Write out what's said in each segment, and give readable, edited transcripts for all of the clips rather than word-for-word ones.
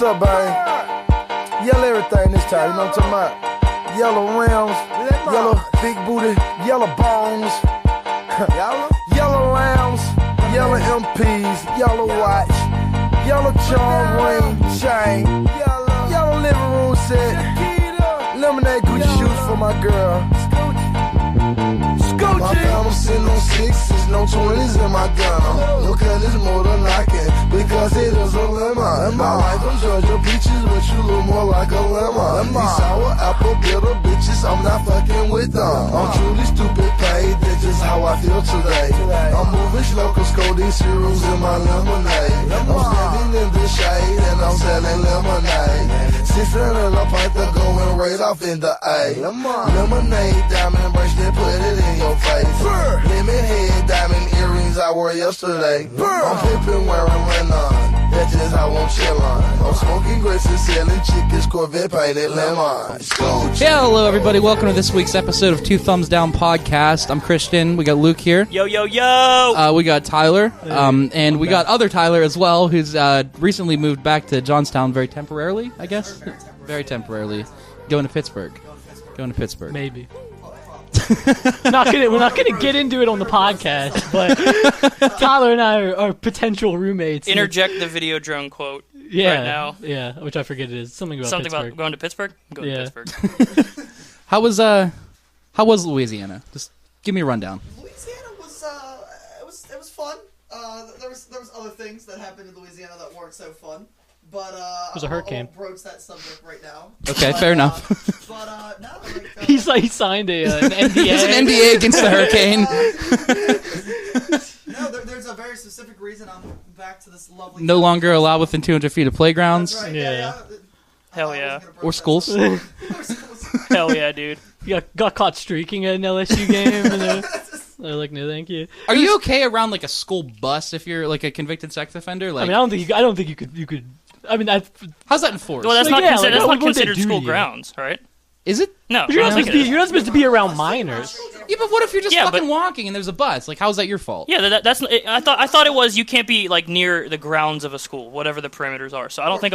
What's up, babe? Yell everything this time, you know what I'm talking about? Yellow rims, yellow big booty, yellow bones, yellow lambs, yellow MPs, yellow watch, yellow charm ring, chain, yellow living room set, lemonade Gucci shoes for my girl. My I'm sitting on sixes, no 20s in my gun. Look at this motor knocking, because it is a lemon. My wife from Georgia peaches, but you look more like a lemon. These sour apple bitter bitches, I'm not fucking with them. I'm truly stupid paid, that's just how I feel today. I'm moving slow, cause these cereals in my lemonade. I'm standing in the shade, and I'm selling lemonade. 600 a pint, they're going right off in the A. Lemonade, diamond bracelet, put it in your face. Lemon head, diamond earrings I wore yesterday. I'm pimping wearing Recon. That's just how I'm chillin'. I'm smoking grapes and selling chickens, Corvette painted lemon. Hello, everybody. Welcome to this week's episode of Two Thumbs Down Podcast. I'm Christian. We got Luke here. Yo, yo, yo. We got Tyler. And we got other Tyler as well, who's recently moved back to Johnstown very temporarily, I guess. Very temporarily. Going to Pittsburgh. Maybe. We're not gonna get into it on the podcast, but Tyler and I are potential roommates. Interject the video drone quote right now. Yeah, which I forget it is. Something about going to Pittsburgh? I'm going to Pittsburgh. How was Louisiana? Just give me a rundown. Louisiana was fun. There was other things that happened in Louisiana that weren't so fun. But there's a hurricane. I won't broach that subject right now. Okay, fair enough. But no, he signed an NDA. There's an NDA against the hurricane. No, there's a very specific reason I'm back to this lovely. No longer allowed within 200 feet of playgrounds. That's right. Yeah. Hell yeah. Or schools. Hell yeah, dude. You got caught streaking at an LSU game, and they're like, no, thank you. Are you okay around like a school bus if you're like a convicted sex offender? Like, I mean, I don't think you could. I mean, how's that enforced? Well, that's Like, not yeah, considered, like, that's what not would they considered do to school you? grounds, right? Is it? No, you're I not don't think it is. supposed to be around minors. Yeah, but what if you're just Yeah, fucking but- walking and there's a bus? Like, how's that your fault? Yeah, that's. I thought it was you can't be like near the grounds of a school, whatever the parameters are. So I don't think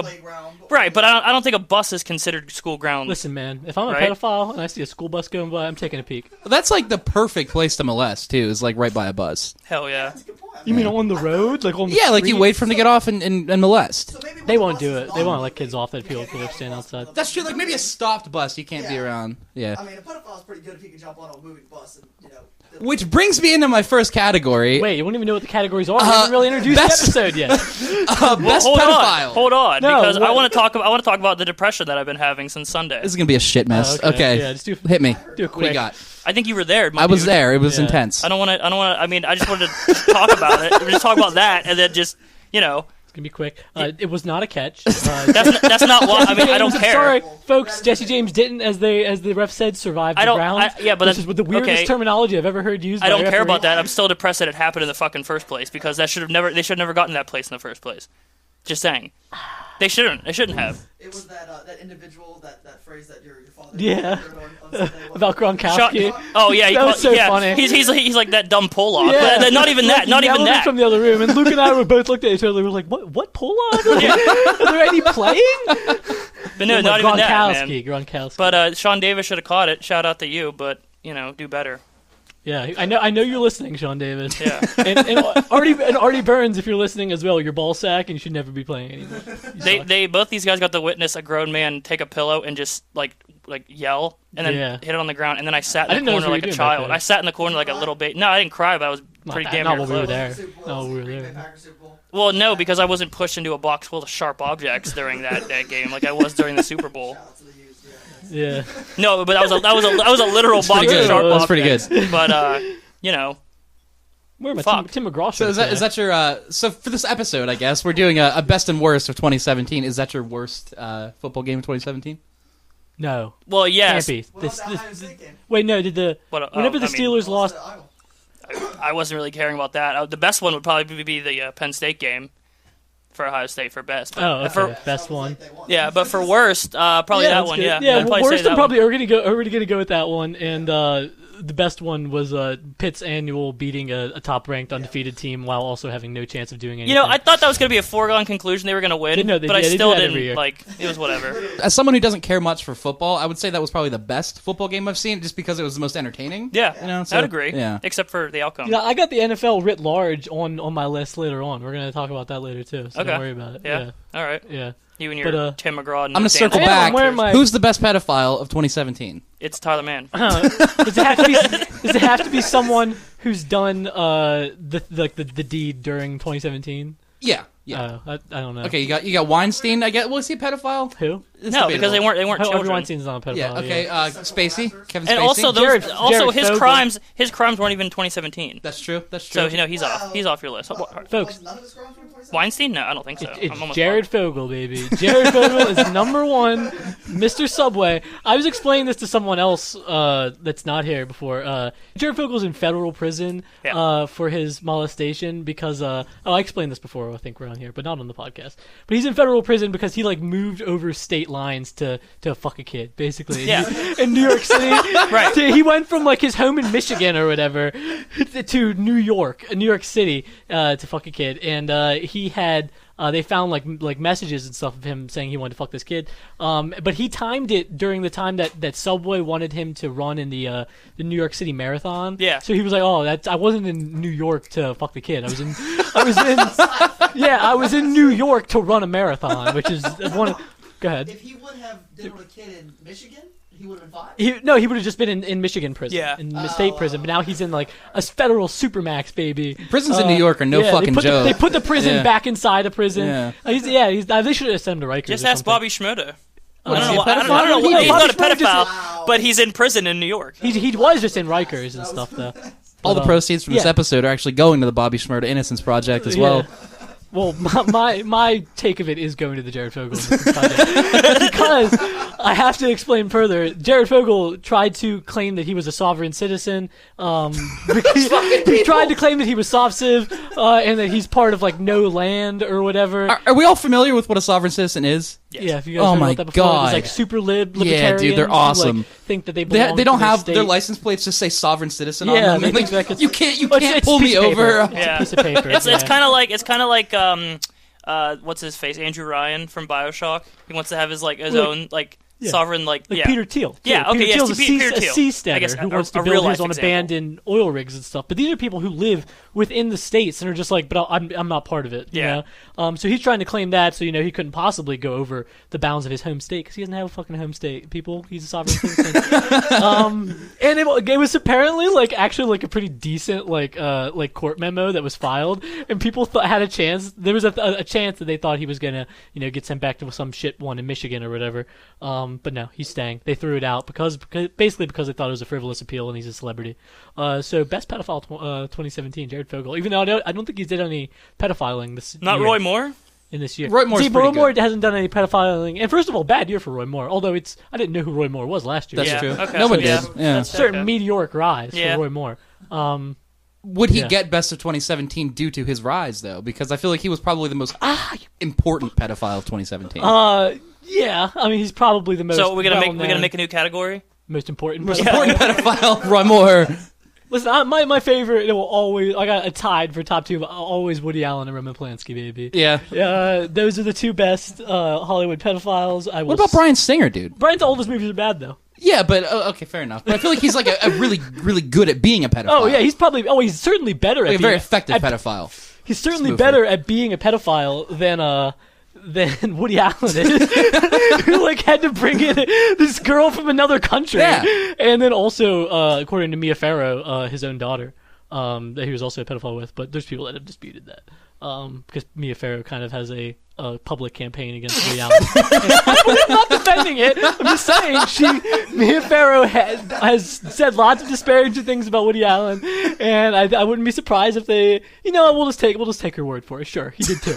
right, but I don't think a bus is considered school ground. Listen, man, if I'm a Right? pedophile and I see a school bus going by, I'm taking a peek. Well, that's like the perfect place to molest too. Is like right by a bus. Hell yeah. That's a good point. You mean on the road, like on the Yeah, like you street? wait for them to get off and molest. So maybe They when won't the do bus it. is They on, won't let kids off that people stand outside. That's true. Like maybe a stopped bus, you can't be Yeah. around. Yeah. I mean, a pedophile's pretty good if he can jump on a moving bus and Which brings me into my first category. Wait, you won't even know what the categories are. We haven't really introduced the episode yet. Best Hold pedophile. Hold on, No, because I what- want to talk about the depression that I've been having since Sunday. This is gonna be a shit mess. Okay. Yeah, just Hit me. do it What do you quick. got? I think you were there. My I was dude. there. It was Yeah. intense. I don't want to. I mean, I just wanted to talk about it. Just talk about that, and then just It's gonna be quick. It was not a catch. that's not what I mean. I don't care. Sorry, folks. Jesse James didn't, as the ref said, survive the ground. Yeah, but which that's is the weirdest okay. terminology I've ever heard used. I by don't a care about referee. that. I'm still depressed that it happened in the fucking first place because they should have never gotten that place in the first place. Just saying, they shouldn't. They shouldn't have. It was that individual, that phrase that your father Yeah. on Sunday. About Gronkowski. Oh yeah, That was so funny. He's like that dumb Polak. Yeah. But not even that. Like, Not he even yelled it that. from the other room, and Luke and I were both looked at each other. We were like, "What Polak? Are there any playing?" But no, Oh, not even that, man. Gronkowski. But Sean Davis should have caught it. Shout out to you, but do better. Yeah, I know you're listening, Sean Davis. Yeah. and Artie Burns, if you're listening as well, you're ball sack and you should never be playing anymore. They both these guys got to witness a grown man take a pillow and just like yell and then hit it on the ground, and then I sat in the corner like a child. I sat in the corner like a little baby. No, I didn't cry, but I was pretty damn not near when we were close. there. No, we were there. Well, no, because I wasn't pushed into a box full of sharp objects during that game like I was during the Super Bowl. Yeah. No, but that was a literal box pretty of good. sharp That's objects. pretty good. But Where am I? Fuck. Tim McGraw. So is that your so for this episode, I guess we're doing a best and worst of 2017. Is that your worst football game of 2017? No. Well, yes. Can't be. Wait, no. Whenever the Steelers lost, I wasn't really caring about that. The best one would probably be the Penn State game for Ohio State for best. But oh, okay. for, Best one. yeah, but for worst, probably that that's one. good. Yeah, I'd well, probably say worst. that I'm probably already gonna go with that one, and the best one was Pitt's annual beating a top-ranked undefeated team while also having no chance of doing anything. I thought that was going to be a foregone conclusion. They were going to win, but I still didn't. It was whatever. As someone who doesn't care much for football, I would say that was probably the best football game I've seen, just because it was the most entertaining. Yeah, I would agree. Yeah, except for the outcome. I got the NFL writ large on my list later on. We're going to talk about that later too, so don't worry about it. Yeah. All right. Yeah. You and your Tim McGraw. I'm going to circle back. Who's the best pedophile of 2017? It's Tyler Mann. Does it have to be someone who's done the deed during 2017? Yeah. I don't know. Okay, you got Weinstein. I guess. Was he a pedophile? Who? No, because they weren't children. Weinstein's not a pedophile. Yeah. Okay. Spacey. Kevin Spacey. And also Jared his Fogel. crimes weren't even 2017. That's true. So he's off. He's off your list, folks. Weinstein? No, I don't think so. It's Jared Fogel, baby. Jared Fogel is #1, Mr. Subway. I was explaining this to someone else that's not here before. Jared Fogel's in federal prison for his molestation because I explained this before. I think we're on here, but not on the podcast. But he's in federal prison because he moved over state lines to fuck a kid, basically. In New York City. Right. He went from his home in Michigan or whatever to New York City to fuck a kid, and he had they found messages and stuff of him saying he wanted to fuck this kid, but he timed it during the time that Subway wanted him to run in the New York City Marathon. Yeah. So he was like, I wasn't in New York to fuck the kid. I was in New York to run a marathon, which is one. Go ahead. If he would have did with a kid in Michigan, he would have been fine. He would have just been in Michigan prison, in the state prison. But now he's in a federal supermax, baby. Prisons in New York are no fucking joke. They put the prison back inside a prison. Yeah. They should have sent him to Rikers. Just ask Bobby Schmoeder. I don't know. He's not a pedophile, but he's in prison in New York. He was just in Rikers and stuff, though. All the proceeds from this episode are actually going to the Bobby Schmoeder Innocence Project as well. Well, my take of it is going to the Jared Fogel because I have to explain further. Jared Fogel tried to claim that he was a sovereign citizen. He tried to claim that he was soft civ and that he's part of no land or whatever. Are we all familiar with what a sovereign citizen is? Yes. Yeah, if you guys heard about that before, God. There's super libertarians. Yeah, dude, they're awesome. Who, think that they belong they don't to have state. their license plates just say sovereign citizen on them. They think you can't pull me over. It's a piece of paper. It's kind of like what's his face? Andrew Ryan from BioShock. He wants to have his own sovereign Peter Thiel. Yeah, okay, Peter Thiel's Peter a Thiel. seasteader who wants to build his own abandoned oil rigs and stuff. But these are people who live within the states and are just but I'm not part of it. You know? So he's trying to claim that, so he couldn't possibly go over the bounds of his home state because he doesn't have a fucking home state. People, he's a sovereign citizen. And it was apparently actually a pretty decent court memo that was filed, and people had a chance. There was a chance that they thought he was gonna get sent back to some shit one in Michigan or whatever. But no, he's staying. They threw it out because they thought it was a frivolous appeal and he's a celebrity. So best pedophile 2017, Jared Fogel. Even though I don't think he did any pedophiling this Not year. Roy Moore? In this year. Roy Moore's Roy Moore good. hasn't done any pedophiling. And first of all, bad year for Roy Moore. Although I didn't know who Roy Moore was last year. That's true. Okay. No one did. Yeah. Certain meteoric rise for Roy Moore. Would he get best of 2017 due to his rise, though? Because I feel like he was probably the most important pedophile of 2017. Yeah, I mean he's probably the most. So we're gonna make a new category. Most important pedophile, Roy Moore. Listen, my favorite. It will always. I got a tied for top two. But always Woody Allen and Roman Polanski, baby. Yeah. Those are the two best Hollywood pedophiles. What about Bryan Singer, dude? Bryan's all of his movies are bad though. Yeah, but okay, fair enough. But I feel like he's a really, really good at being a pedophile. Oh yeah, he's certainly better at a very effective pedophile. He's certainly better at being a pedophile than Woody Allen is, who had to bring in this girl from another country, and then also, according to Mia Farrow, his own daughter, that he was also a pedophile with. But there's people that have disputed that, because Mia Farrow kind of has a public campaign against Woody Allen. I'm not defending it. I'm just saying Mia Farrow has said lots of disparaging things about Woody Allen, and I wouldn't be surprised if they, we'll just take her word for it. Sure, he did too.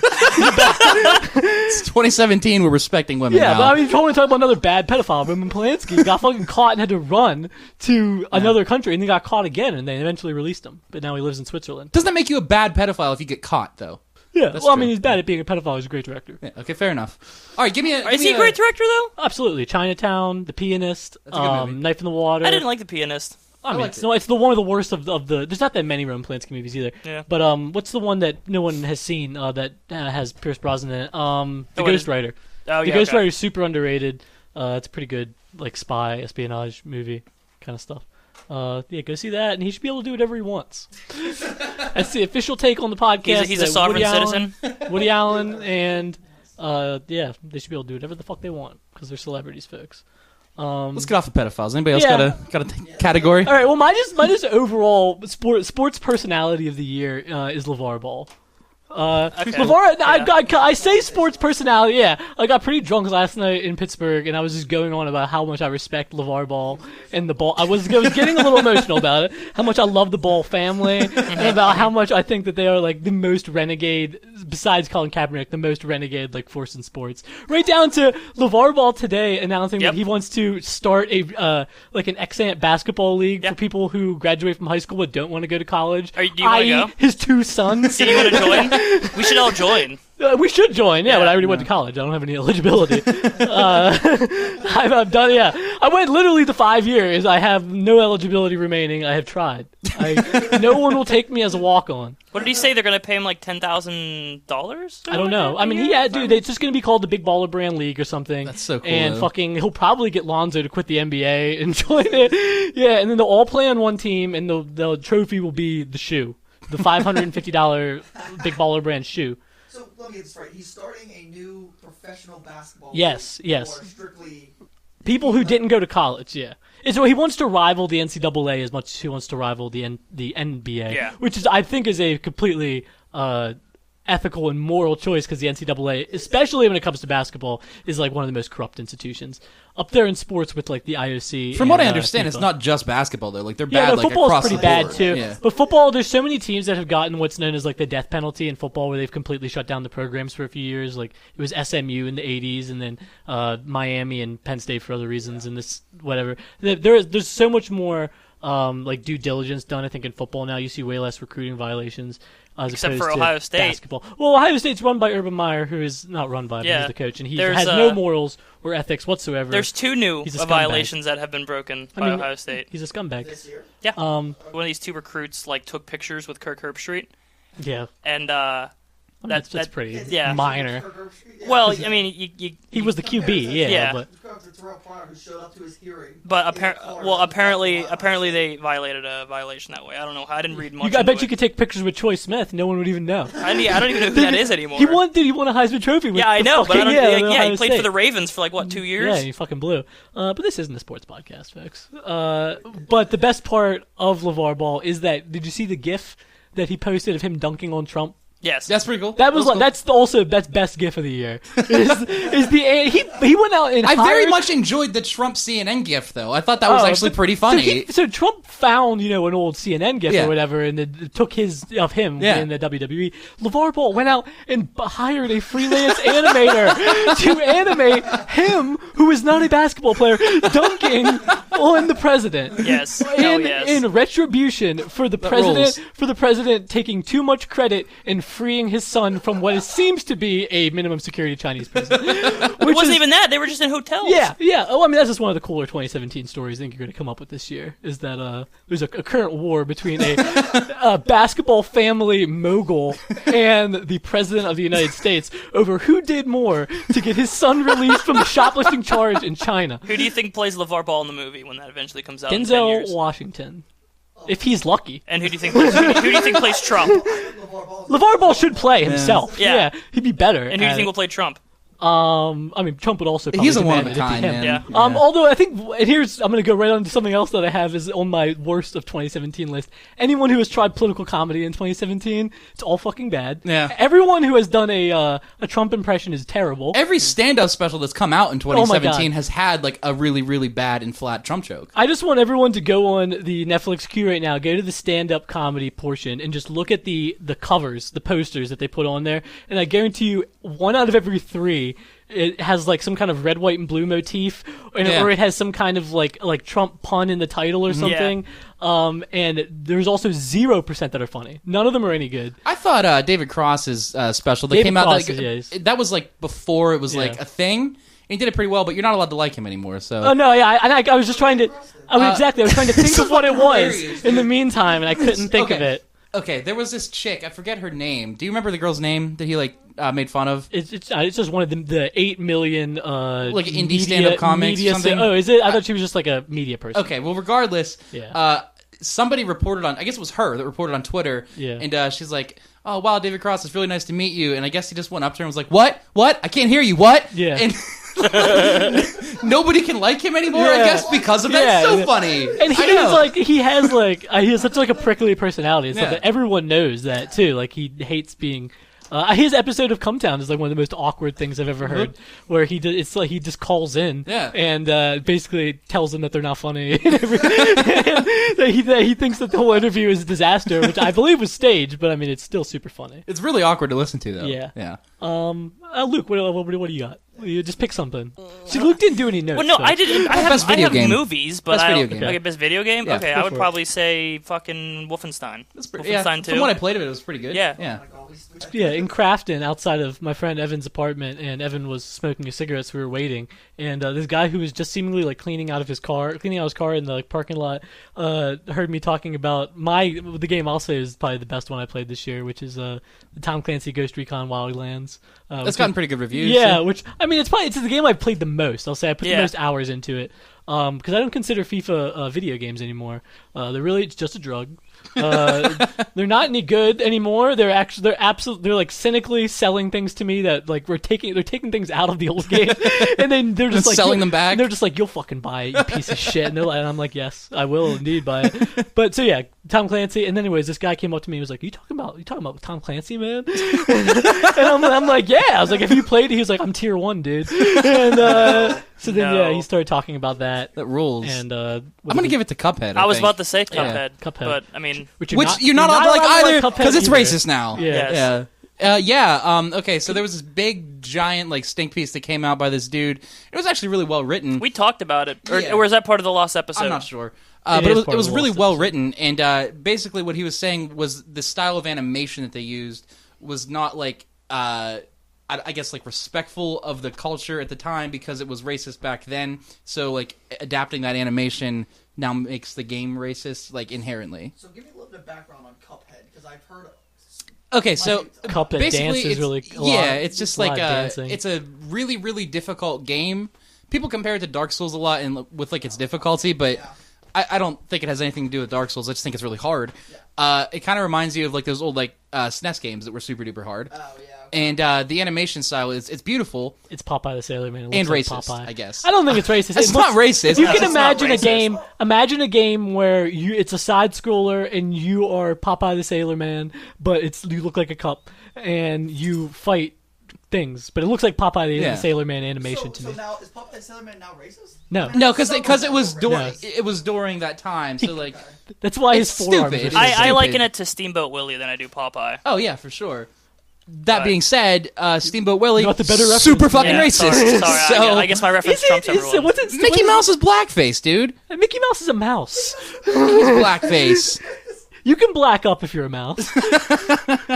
It's 2017. We're respecting women. Yeah, now. but I mean, if you want to talk about another bad pedophile, Roman Polanski got fucking caught and had to run to another country, and then got caught again, and they eventually released him. But now he lives in Switzerland. Doesn't that make you a bad pedophile if you get caught, though? Yeah, That's well, true. I mean, he's bad at being a pedophile. He's a great director. Yeah, okay, fair enough. All right, Is he a great director, though? Absolutely. Chinatown, The Pianist, That's a good movie. Knife in the Water. I didn't like The Pianist. I mean, it's the one of the worst of the. There's not that many Roman Polanski movies either. Yeah. But what's the one that no one has seen that has Pierce Brosnan in it? The Ghost Rider. Oh, the Ghost Rider is super underrated. It's a pretty good like spy espionage movie kind of stuff. Go see that, and he should be able to do whatever he wants. That's the official take on the podcast. He's a sovereign citizen. Woody Allen, and they should be able to do whatever the fuck they want because they're celebrities, folks. Let's get off the pedophiles. Anybody else got a category? All right. Well, my just overall sports personality of the year is Lavar Ball. Okay. Lavar, I say sports personality. Yeah, I got pretty drunk last night in Pittsburgh, and I was just going on about how much I respect Lavar Ball and the Ball. I was getting a little emotional about it. How much I love the Ball family, and about how much I think that they are like the most renegade, besides Colin Kaepernick, the most renegade like force in sports. Right down to Lavar Ball today announcing that he wants to start a like an ex-ant basketball league for people who graduate from high school but don't want to go to college. Do you want to go? His two sons. Do you want to join? We should all join. We should join, but I already went to college. I don't have any eligibility. I've done, I went literally the 5 years. I have no eligibility remaining. I have tried. No one will take me as a walk-on. What did he say? They're going to pay him like $10,000? I don't know. I mean, it's just going to be called the Big Baller Brand League or something. That's so cool. And he'll probably get Lonzo to quit the NBA and join it. Yeah, and then they'll all play on one team, and the trophy will be the shoe. The $550 Big Baller Brand shoe. So let me get this right. He's starting a new professional basketball. Yes. Or strictly people who didn't go to college. Yeah. And so he wants to rival the NCAA as much as he wants to rival the NBA. Yeah. Which I think is a completely ethical and moral choice because the NCAA, especially when it comes to basketball, is like one of the most corrupt institutions. Up there in sports with like the IOC. From what I understand, it's not just basketball though. Like they're bad. Like football's across pretty the bad board. too. Yeah. But football, there's so many teams that have gotten what's known as like the death penalty in football, where they've completely shut down the programs for a few years. Like it was SMU in the '80s, and then Miami and Penn State for other reasons, and this whatever. There's so much more like due diligence done. I think in football now, you see way less recruiting violations. Except for Ohio State. Basketball. Well, Ohio State's run by Urban Meyer, who is not run by, but he's the coach, and he has no morals or ethics whatsoever. There's two new violations that have been broken by Ohio State. He's a scumbag. this year. Yeah. One of these two recruits like took pictures with Kirk Herbstreit. Yeah. And that's pretty minor. Well, I mean, he was the QB, but. But apparently they violated a violation that way. I don't know. I didn't read much. I bet you could take pictures with Troy Smith. No one would even know. I don't even know who that is anymore. He won a Heisman Trophy. With I know, but I don't. He played State. for the Ravens for 2 years. Yeah, he fucking blew. But this isn't a sports podcast, folks. But the best part of LeVar Ball is that, did you see the GIF that he posted of him dunking on Trump? Yes, that's pretty cool. That's also best GIF of the year. He went out and I very much enjoyed the Trump CNN GIF though. I thought that was actually pretty funny. So Trump found an old CNN GIF or whatever, and it took his of him in the WWE. LeVar Ball went out and hired a freelance animator to animate him, who is not a basketball player, dunking on the president. Yes, in retribution for the president taking too much credit and freeing his son from what seems to be a minimum security Chinese prison. It wasn't even that. They were just in hotels. Yeah. Oh, I mean, that's just one of the cooler 2017 stories I think you're going to come up with this year, is that there's a current war between a basketball family mogul and the president of the United States over who did more to get his son released from the shoplifting charge in China. Who do you think plays LeVar Ball in the movie when that eventually comes out? Denzel Washington. If he's lucky. And who do you think plays Trump? LeVar Ball should play himself. Yeah, he'd be better. And who do you think will play Trump? I mean, Trump would also probably he's a one of a kind, man. Yeah. Although I think, I'm going to go right on to something else that I have is on my worst of 2017 list. Anyone who has tried political comedy in 2017, it's all fucking bad. Yeah. Everyone who has done a Trump impression is terrible. Every stand-up special that's come out in 2017 has had a really, really bad and flat Trump joke. I just want everyone to go on the Netflix queue right now, go to the stand-up comedy portion, and just look at the covers, the posters that they put on there, and I guarantee you, 1 out of every 3 it has some kind of red, white, and blue motif, or it has some kind of like Trump pun in the title or something. Yeah. And there's also 0% that are funny. None of them are any good. I thought David Cross's special that came out that was before it was a thing. he did it pretty well, but you're not allowed to like him anymore. So. Oh no, yeah, I was just trying to. Exactly, I was trying to think of what it was in the meantime, and I couldn't think of it. Okay, there was this chick. I forget her name. Do you remember the girl's name that he made fun of? It's just one of the 8 million like indie stand-up comics or something. Oh, is it? I thought she was just like a media person. Okay, well, regardless, yeah. Somebody reported on. I guess it was her that reported on Twitter. Yeah. And she's like, "Oh wow, David Cross, it's really nice to meet you." And I guess he just went up to her and was like, "What? I can't hear you. What?" Yeah. And nobody can like him anymore. I guess because of that. It's so funny. And he has such like a prickly personality. So that everyone knows that too. Like he hates being. His episode of Come Town is like one of the most awkward things I've ever heard, where it's like he just calls in and basically tells them that they're not funny. And that he thinks that the whole interview is a disaster, which I believe was staged, but I mean it's still super funny. It's really awkward to listen to, though. Yeah. Luke, what do you got? You just pick something. See, Luke didn't do any notes. Well, no, so. I didn't. I have movies, but best video game. Okay, best video game. Yeah, okay, I would probably say fucking Wolfenstein. Wolfenstein 2. From what I played of it was pretty good. Yeah. Yeah, in Crafton, outside of my friend Evan's apartment, and Evan was smoking a cigarette, so we were waiting. And this guy who was just seemingly like cleaning out his car in the parking lot, heard me talking about the game. I'll say is probably the best one I played this year, which is the Tom Clancy Ghost Recon Wildlands. That's gotten pretty good reviews. Yeah, so. which I mean, it's the game I've played the most. I'll say I put the most hours into it. Because I don't consider FIFA video games anymore. It's just a drug. They're not any good anymore. They're like cynically selling things to me that like they're taking things out of the old game, and they're just like selling them back. And they're just like, you'll fucking buy it, you piece of shit. And I'm like, yes, I will indeed buy it. But so yeah, Tom Clancy. And then anyways, this guy came up to me and was like, you talking about Tom Clancy, man? And I'm like, yeah. I was like, have you played? He was like, I'm tier 1, dude. And so then he started talking about that. That rules. And I'm gonna give it to Cuphead. I was about to say Cuphead. Yeah, Cuphead. But I mean, which you're not allowed to like either because it's racist now. Yeah. Yes. Okay, so there was this big, giant, like, stink piece that came out by this dude. It was actually really well written. We talked about it. Or was that part of the lost episode? I'm not sure. But it was really well written, and basically what he was saying was the style of animation that they used was not, like, I guess, like, respectful of the culture at the time because it was racist back then. So, like, adapting that animation now makes the game racist, like, inherently. So give me a little bit of background on Cuphead, because I've heard of... Okay, so Cuphead basically, dance is really it's just like it's a really, really difficult game. People compare it to Dark Souls a lot with like its difficulty, but I don't think it has anything to do with Dark Souls. I just think it's really hard. It kind of reminds you of like those old like SNES games that were super duper hard. Oh yeah. And the animation style it's beautiful. It's Popeye the Sailor Man. And like racist, Popeye. I guess. I don't think it's racist. It's not racist. You can imagine a game. Imagine a game where it's a side scroller and you are Popeye the Sailor Man, but you look like a cup and you fight things, but it looks like Popeye the Sailor Man animation to me. So now is Popeye the Sailor Man now racist? No, because it was during that time. So like that's why his forearms are I liken it to Steamboat Willie than I do Popeye. Oh yeah, for sure. That being said, Steamboat Willie, not the better reference. super fucking racist. Sorry. So, I guess my reference trumps everyone. Mickey Mouse is blackface, dude. Mickey Mouse is a mouse. He's blackface. You can black up if you're a mouse.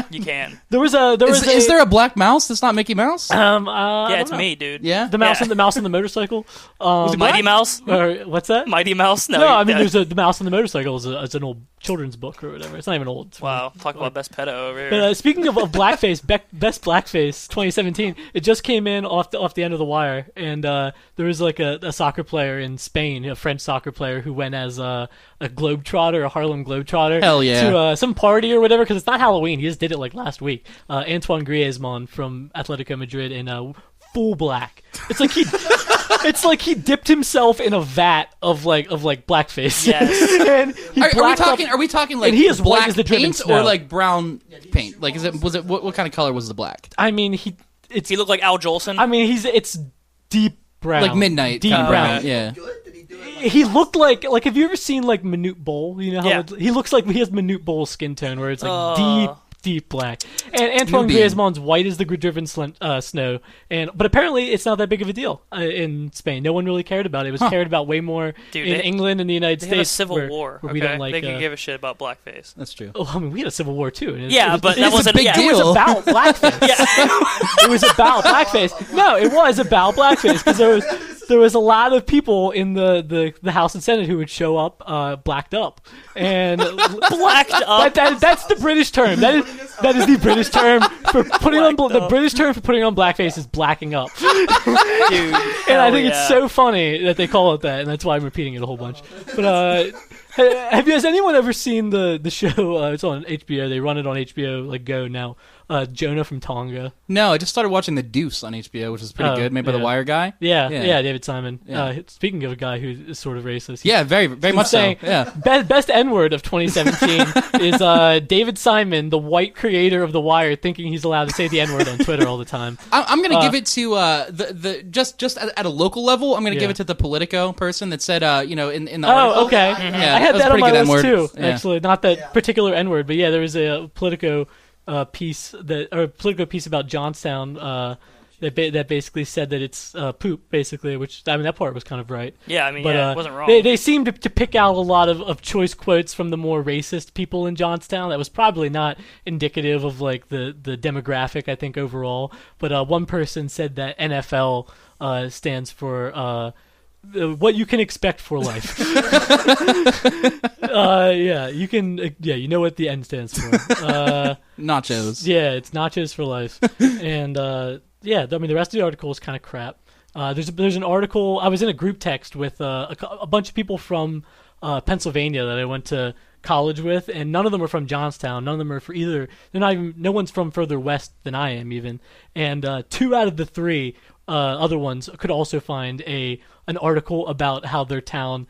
You can. Is there a black mouse that's not Mickey Mouse? Yeah, it's me, dude. Yeah, the mouse on the motorcycle. Was it Mighty Mouse? Or what's that? Mighty Mouse? No, I mean there's the mouse on the motorcycle is an old children's book or whatever. It's not even old. Wow, talk about best pedo over here. But speaking of blackface, best blackface 2017, it just came in off the end of the wire, and there was like a soccer player in Spain, a French soccer player who went as a globetrotter, a Harlem globetrotter. Hell yeah. To some party or whatever, because it's not Halloween. He just did it like last week. Antoine Griezmann from Atletico Madrid in full black. It's like he dipped himself in a vat of blackface. Yes. And are we talking like and he is black white as the driven paint snow. or like brown paint? Like what kind of color was the black? I mean he looked like Al Jolson. I mean it's deep brown, like midnight, deep brown. Yeah. He looked like have you ever seen like Manute Bol? You know how he looks like he has Manute Bol skin tone, where it's like deep black. And Antoine Griezmann's white as the driven snow. But apparently it's not that big of a deal in Spain. No one really cared about it. It was cared about way more in England and the United States. They have a civil war. Where we don't like, they can give a shit about blackface. That's true. Oh, I mean, we had a civil war too. But that wasn't a big deal. It was about blackface. It was about blackface. No, it was about blackface because there was a lot of people in the House and Senate who would show up blacked up. And blacked up. That's the British term. That is the British term for putting on the British term for putting on blackface is blacking up. Dude, and I think it's so funny that they call it that, and that's why I'm repeating it a whole bunch. But has anyone ever seen the show? It's on HBO. They run it on HBO like Go now. Jonah from Tonga. No, I just started watching The Deuce on HBO, which is pretty good, made by the Wire guy. Yeah, David Simon. Yeah. Speaking of a guy who is sort of racist. Very, very much so. Yeah. Best N-word of 2017 is David Simon, the white creator of The Wire, thinking he's allowed to say the N-word on Twitter all the time. I'm going to give it to just at a local level. I'm going to give it to the Politico person that said in the article. Okay. Mm-hmm. I had that on my list too. Actually, not that particular N-word, but there was a Politico piece Politico piece about Johnstown that basically said that it's poop, basically, which, I mean, that part was kind of right. Yeah, I mean, it wasn't wrong. They seemed to pick out a lot of choice quotes from the more racist people in Johnstown. That was probably not indicative of, like, the demographic, I think, overall. But one person said that NFL stands for what you can expect for life. You know what the N stands for. Nachos. Yeah, it's nachos for life. And I mean, the rest of the article is kind of crap. There's an article. I was in a group text with a bunch of people from Pennsylvania that I went to college with, and none of them are from Johnstown. None of them are for either. They're not even. No one's from further west than I am, even. And 2 out of the 3 other ones could also find an article about how their town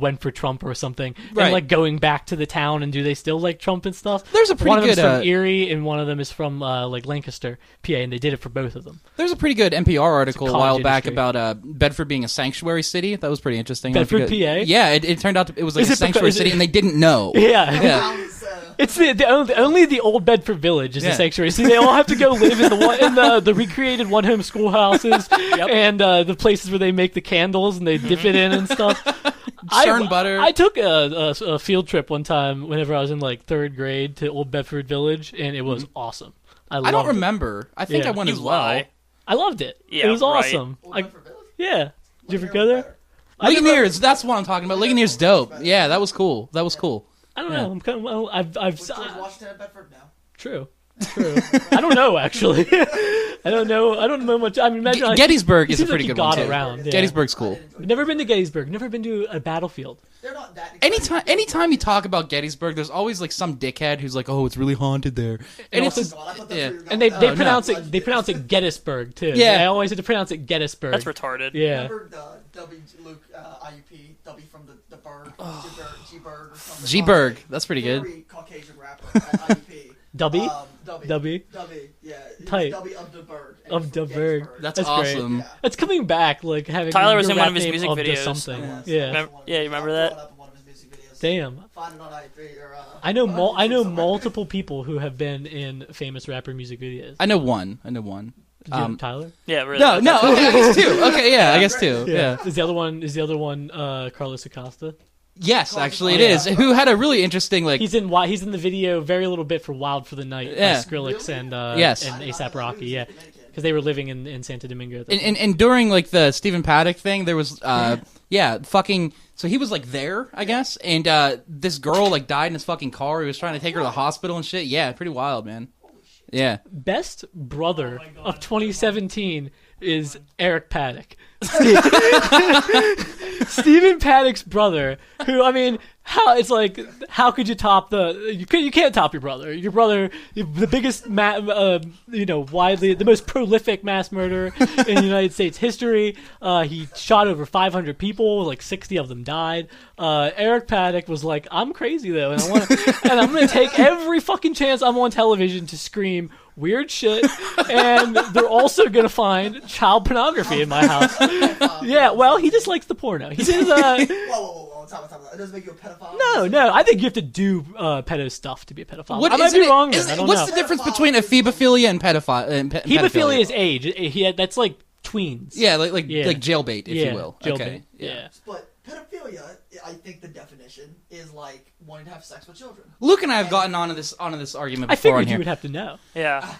went for Trump or something, and like going back to the town and do they still like Trump and stuff. There's a pretty one of good them's from Erie and one of them is from like Lancaster, PA, and they did it for both of them. There's a pretty good NPR article a while back about Bedford being a sanctuary city. That was pretty interesting. Bedford, PA. Yeah, it turned out it was like a sanctuary city, and they didn't know. Yeah. It's only the old Bedford Village is a sanctuary. See, they all have to go live in the recreated one-home schoolhouses and the places where they make the candles and they dip it in and stuff. Churn butter. I took a field trip one time whenever I was in like 3rd grade to Old Bedford Village, and it was awesome. I don't remember. I think I went as well. I loved it. Yeah, it was awesome. Old Bedford Village? Yeah. Did you ever go there? Ligoniers, that's what I'm talking about. Ligoniers dope. Yeah, that was cool. I don't know. I'm kind of. I've George Washington at Bedford now. True. I don't know, actually. I don't know much. I mean, imagine Gettysburg is a pretty good one too. Around, yeah. Gettysburg's cool. I've never been to Gettysburg. Never been to a battlefield. They're not that. Anytime you talk about Gettysburg, there's always like some dickhead who's like, "Oh, it's really haunted there," and it's just, and they pronounce it Gettysburg too. Yeah, I always had to pronounce it Gettysburg. That's retarded. Yeah. Remember W. Luke IUP W from the Berg, G-Berg or something. G-Berg, that's pretty good. Very Caucasian rapper at IUP. W? W. Yeah. Tight. W of the Berg. Of the Berg. That's awesome. Great. It's coming back, like having Tyler was in one of his music videos. Something. Yeah. You remember that? Damn. Find it on IUP or, I know multiple people who have been in famous rapper music videos. I know one. Tyler? Yeah, really. No. I guess 2. Okay, yeah, I guess 2. Yeah. Is the other one Carlos Acosta? Yes, actually it is. Who had a really interesting like he's in the video very little bit for Wild for the Night by Skrillex and A$AP Rocky, because they were living in Santo Domingo. And during like the Stephen Paddock thing, there was fucking. So he was like there, I guess, and this girl like died in his fucking car. He was trying to take her to the hospital and shit. Yeah, pretty wild, man. Yeah. Best brother of 2017 is Eric Paddock. Stephen Paddock's brother, who, I mean, how could you top you can't top your brother. Your brother, the biggest, widely, the most prolific mass murderer in United States history. He shot over 500 people, like 60 of them died. Eric Paddock was like, I'm crazy though, and I'm going to take every fucking chance I'm on television to scream, weird shit, and they're also gonna find child pornography in my house. Yeah, well, he just likes the porno. He says, Whoa, time. It doesn't make you a pedophile? No, I think you have to do pedo stuff to be a pedophile. What, I might be wrong there. I don't know. What's the difference between ephebophilia and pedophilia? Hebophilia is age. That's like tweens. Yeah, like jailbait, if you will. Jailbait. Okay. Yeah. But pedophilia, I think the definition is like wanting to have sex with children. Luke and I have gotten onto this argument before. I figured on here. you would have to know. Yeah.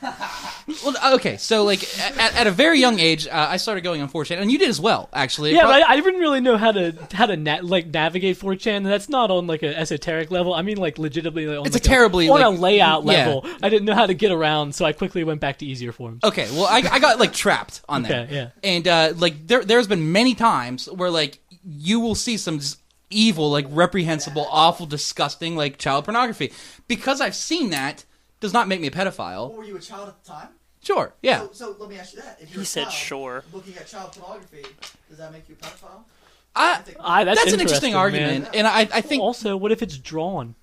Well, okay, so like at a very young age, I started going on 4chan, and you did as well, actually. Yeah, but I didn't really know how to navigate 4chan. And that's not on like an esoteric level. I mean, like legitimately, on, it's like a terribly on a layout level. Yeah. I didn't know how to get around, so I quickly went back to easier forms. Okay, well, I got like trapped on that. Okay, yeah. And like there's been many times where like you will see some just evil, like reprehensible, awful, disgusting, like child pornography. Because I've seen that does not make me a pedophile. Were you a child at the time? Sure, yeah. So let me ask you that. If you're He said child, sure. Looking at child pornography, does that make you a pedophile? That's an interesting argument, man. and I think also, what if it's drawn?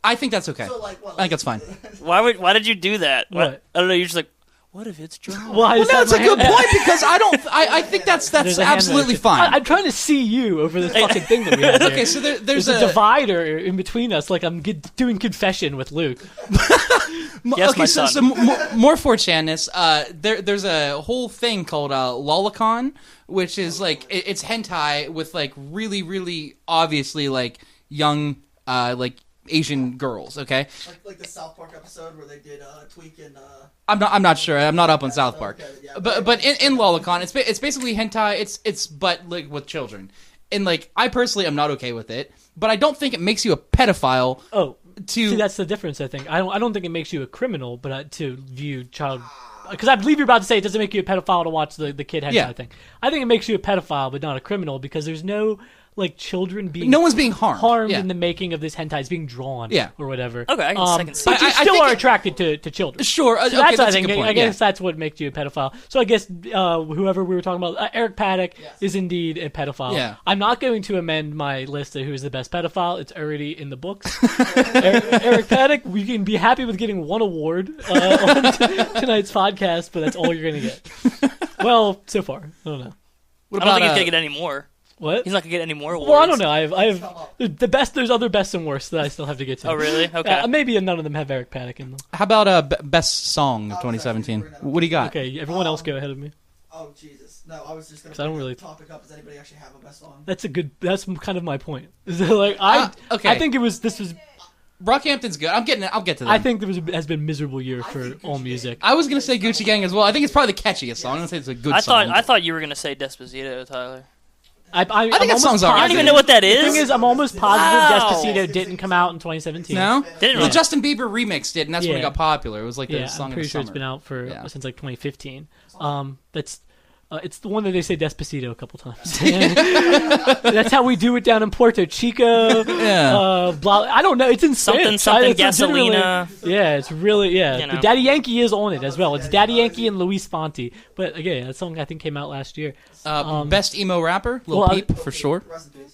I think that's okay. So, like, I think that's fine. Why did you do that? What? I don't know. You're just like, what if it's drawn? Well, no, it's a good point because I think that's absolutely fine. I'm trying to see you over this fucking thing that we have here. Okay, so there's a divider in between us, like I'm doing confession with Luke. Yes, okay, my so son. more 4channess. There's a whole thing called lolicon, which is like it's hentai with like really, really obviously like young like Asian girls. Okay, like the South Park episode where they did Tweak and. I'm not sure. I'm not up on South Park. Okay, yeah, but in lolicon, it's basically hentai. It's but like with children, and like I personally am not okay with it. But I don't think it makes you a pedophile. Oh. See, that's the difference, I think. I don't think it makes you a criminal, but to view child... Because I believe you're about to say it doesn't make you a pedophile to watch the kid hentai thing. I think it makes you a pedophile, but not a criminal, because there's no... like children being no one's being harmed in the making of this hentai. It's being drawn or whatever. Okay, I can see. But you still are attracted to children. Sure, so okay, that's a I think. good point. I guess that's what makes you a pedophile. So I guess whoever we were talking about, Eric Paddock is indeed a pedophile. Yeah. I'm not going to amend my list of who is the best pedophile. It's already in the books. Eric Paddock, we can be happy with getting one award on tonight's podcast, but that's all you're going to get. Well, so far. I don't know. I don't think he's going to get any more. What? He's not gonna get any more awards. Well, I don't know. I have the best. There's other best and worst that I still have to get to. Oh, really? Okay. Maybe none of them have Eric Paddock in them. How about best song of 2017? What do you got? Okay, everyone else go ahead of me. Oh Jesus! No, I was just gonna. I don't really topic up. Does anybody actually have a best song? That's kind of my point. Is that like okay. I think this was. Brockhampton's good. I'll get to them. I think has been a miserable year for all music. I was gonna say Gucci Gang as well. I think it's probably the catchiest song. I'm gonna say it's a good song. I thought you were gonna say Despacito, Tyler. I think that song's alright. I don't even know what that is. The thing is, I'm almost positive Despacito didn't come out in 2017. No? Didn't The Justin Bieber remix did, and that's when it got popular. It was like the song I'm pretty of the sure summer. it's been out for since like 2015. It's the one that they say Despacito a couple times. That's how we do it down in Puerto Chico. Blah, I don't know. It's in something Gasolina. Yeah, it's really You know. The Daddy Yankee is on it as well. It's Daddy Yankee and Luis Fonsi. But again, that song I think came out last year. Best emo rapper, Lil Peep for sure.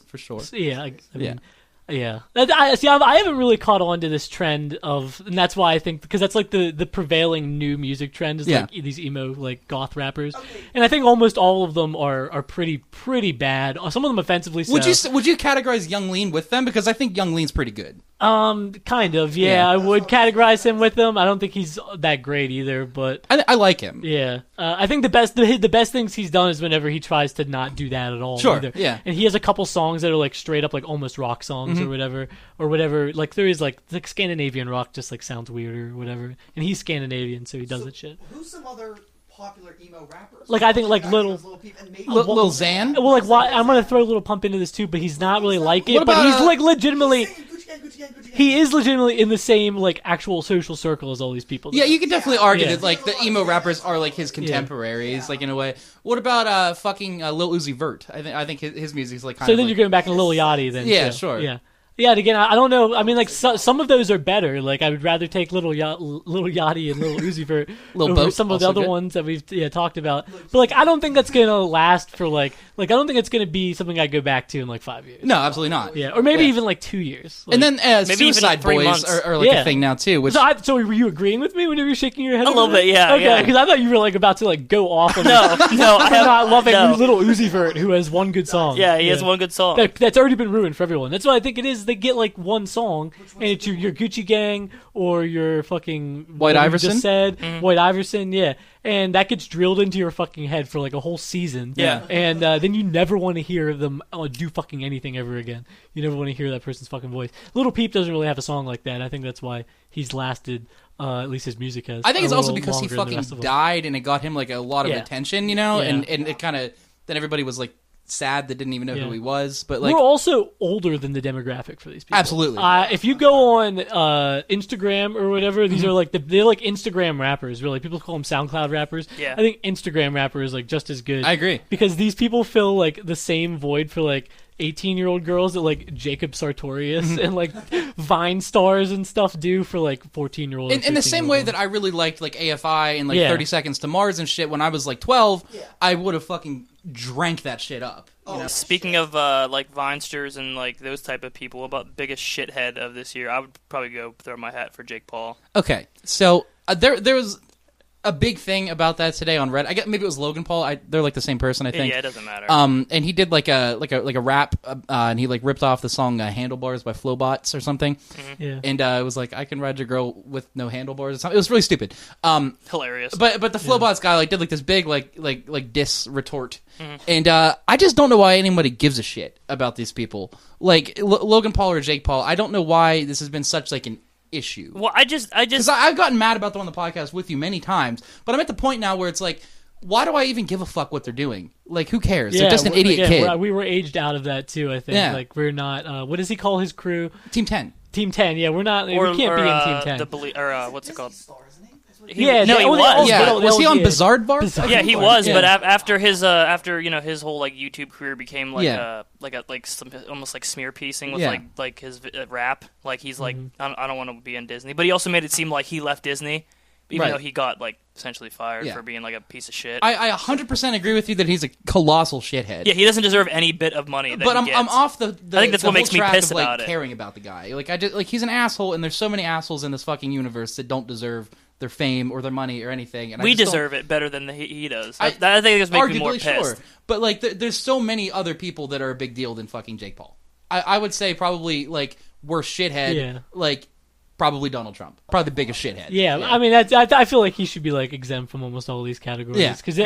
For sure. Yeah, I mean. Yeah, I haven't really caught on to this trend and that's why I think because that's like the prevailing new music trend is like these emo like goth rappers, and I think almost all of them are pretty bad. Some of them offensively so. Would you categorize Young Lean with them? Because I think Young Lean's pretty good. Kind of, yeah. I would categorize him with them. I don't think he's that great either, but I like him. Yeah, I think the best things he's done is whenever he tries to not do that at all. Sure, either. yeah. And he has a couple songs that are like straight up like almost rock songs or whatever. Like there is like Scandinavian rock just like sounds weird or whatever, and he's Scandinavian, so he does that shit. Who's some other popular emo rappers? Like I think like Lil Xan. Well, like I'm gonna throw Lil Pump into this too, but he's not really like it. But he's like legitimately. He is legitimately in the same like actual social circle as all these people. Yeah, you can definitely argue that like the emo rappers are like his contemporaries, like in a way. What about fucking Lil Uzi Vert? I think his music is like kind of. So then you're going back to Lil Yachty then. Yeah, too. sure. Yeah. Yeah, and again, I don't know. I mean, like some of those are better. Like I would rather take Little Yachty and Little Uzi Vert over some of the other ones that we've talked about. But like, I don't think that's gonna last for like I don't think it's gonna be something I go back to in like 5 years. No, absolutely not. Yeah, or maybe even like 2 years. Like, and then maybe Suicide even 3 Boys months. are like a thing now too. Which so were you agreeing with me when you were shaking your head? A little bit, yeah. Okay, because I thought you were like about to like go off. On no, I have not loving no. Little Uzi Vert, who has one good song. Yeah, he has one good song. That's already been ruined for everyone. That's what I think it is. They get like one song, and it's your Gucci Gang or your fucking White Iverson. You just said White Iverson, yeah, and that gets drilled into your fucking head for like a whole season. Yeah, and then you never want to hear them do fucking anything ever again. You never want to hear that person's fucking voice. Little Peep doesn't really have a song like that. I think that's why he's lasted. At least his music has. I think it's also because he fucking died, and it got him like a lot of attention, you know, and it kind of then everybody was like sad that didn't even know who he was. But like, we're also older than the demographic for these people. Absolutely. If you go on Instagram or whatever, these are like they're like Instagram rappers. Really, people call them SoundCloud rappers. Yeah. I think Instagram rapper is like just as good. I agree, because these people fill like the same void for like 18-year-old girls that like Jacob Sartorius and like Vine stars and stuff do for like 14-year-old. In the same way that I really liked like AFI and like 30 Seconds to Mars and shit when I was like 12, I would have fucking drank that shit up. You know? Speaking of like Vinesters and like those type of people, about biggest shithead of this year, I would probably go throw my hat for Jake Paul. Okay, so there was a big thing about that today on Reddit. I guess maybe it was Logan Paul. They're like the same person, I think. Yeah, it doesn't matter. And he did like a rap, and he like ripped off the song "Handlebars" by Flowbots or something. Mm-hmm. Yeah. And it was like, I can ride your girl with no handlebars or something. It was really stupid. Hilarious. But the Flowbots guy like did like this big like diss retort, and I just don't know why anybody gives a shit about these people. Like Logan Paul or Jake Paul. I don't know why this has been such like an issue. Well, I just because I've gotten mad about them on the podcast with you many times, but I'm at the point now where it's like, why do I even give a fuck what they're doing? Like, who cares? They're just an idiot kid. We were aged out of that too. I think. Yeah. Like we're not. What does he call his crew? Team 10. Team 10. Yeah, we're not. We can't be in Team 10. What's it called? He was. Yeah, was he on Bizarre Bar? Yeah, he was. But after his his whole like YouTube career became like some almost like smear piecing with like his rap. Like he's like, I don't want to be in Disney. But he also made it seem like he left Disney, even though he got like essentially fired for being like a piece of shit. I 100% agree with you that he's a colossal shithead. Yeah, he doesn't deserve any bit of money. But I'm off the. I think that's what makes me pissed about it. Caring about the guy, like he's an asshole, and there's so many assholes in this fucking universe that don't deserve their fame or their money or anything. And we deserve it better than he does. I think it's making me more pissed. Sure. But like, there's so many other people that are a big deal than fucking Jake Paul. I would say probably like worst shithead, like probably Donald Trump, probably the biggest shithead. Yeah. I mean, I feel like he should be like exempt from almost all these categories. Yeah, because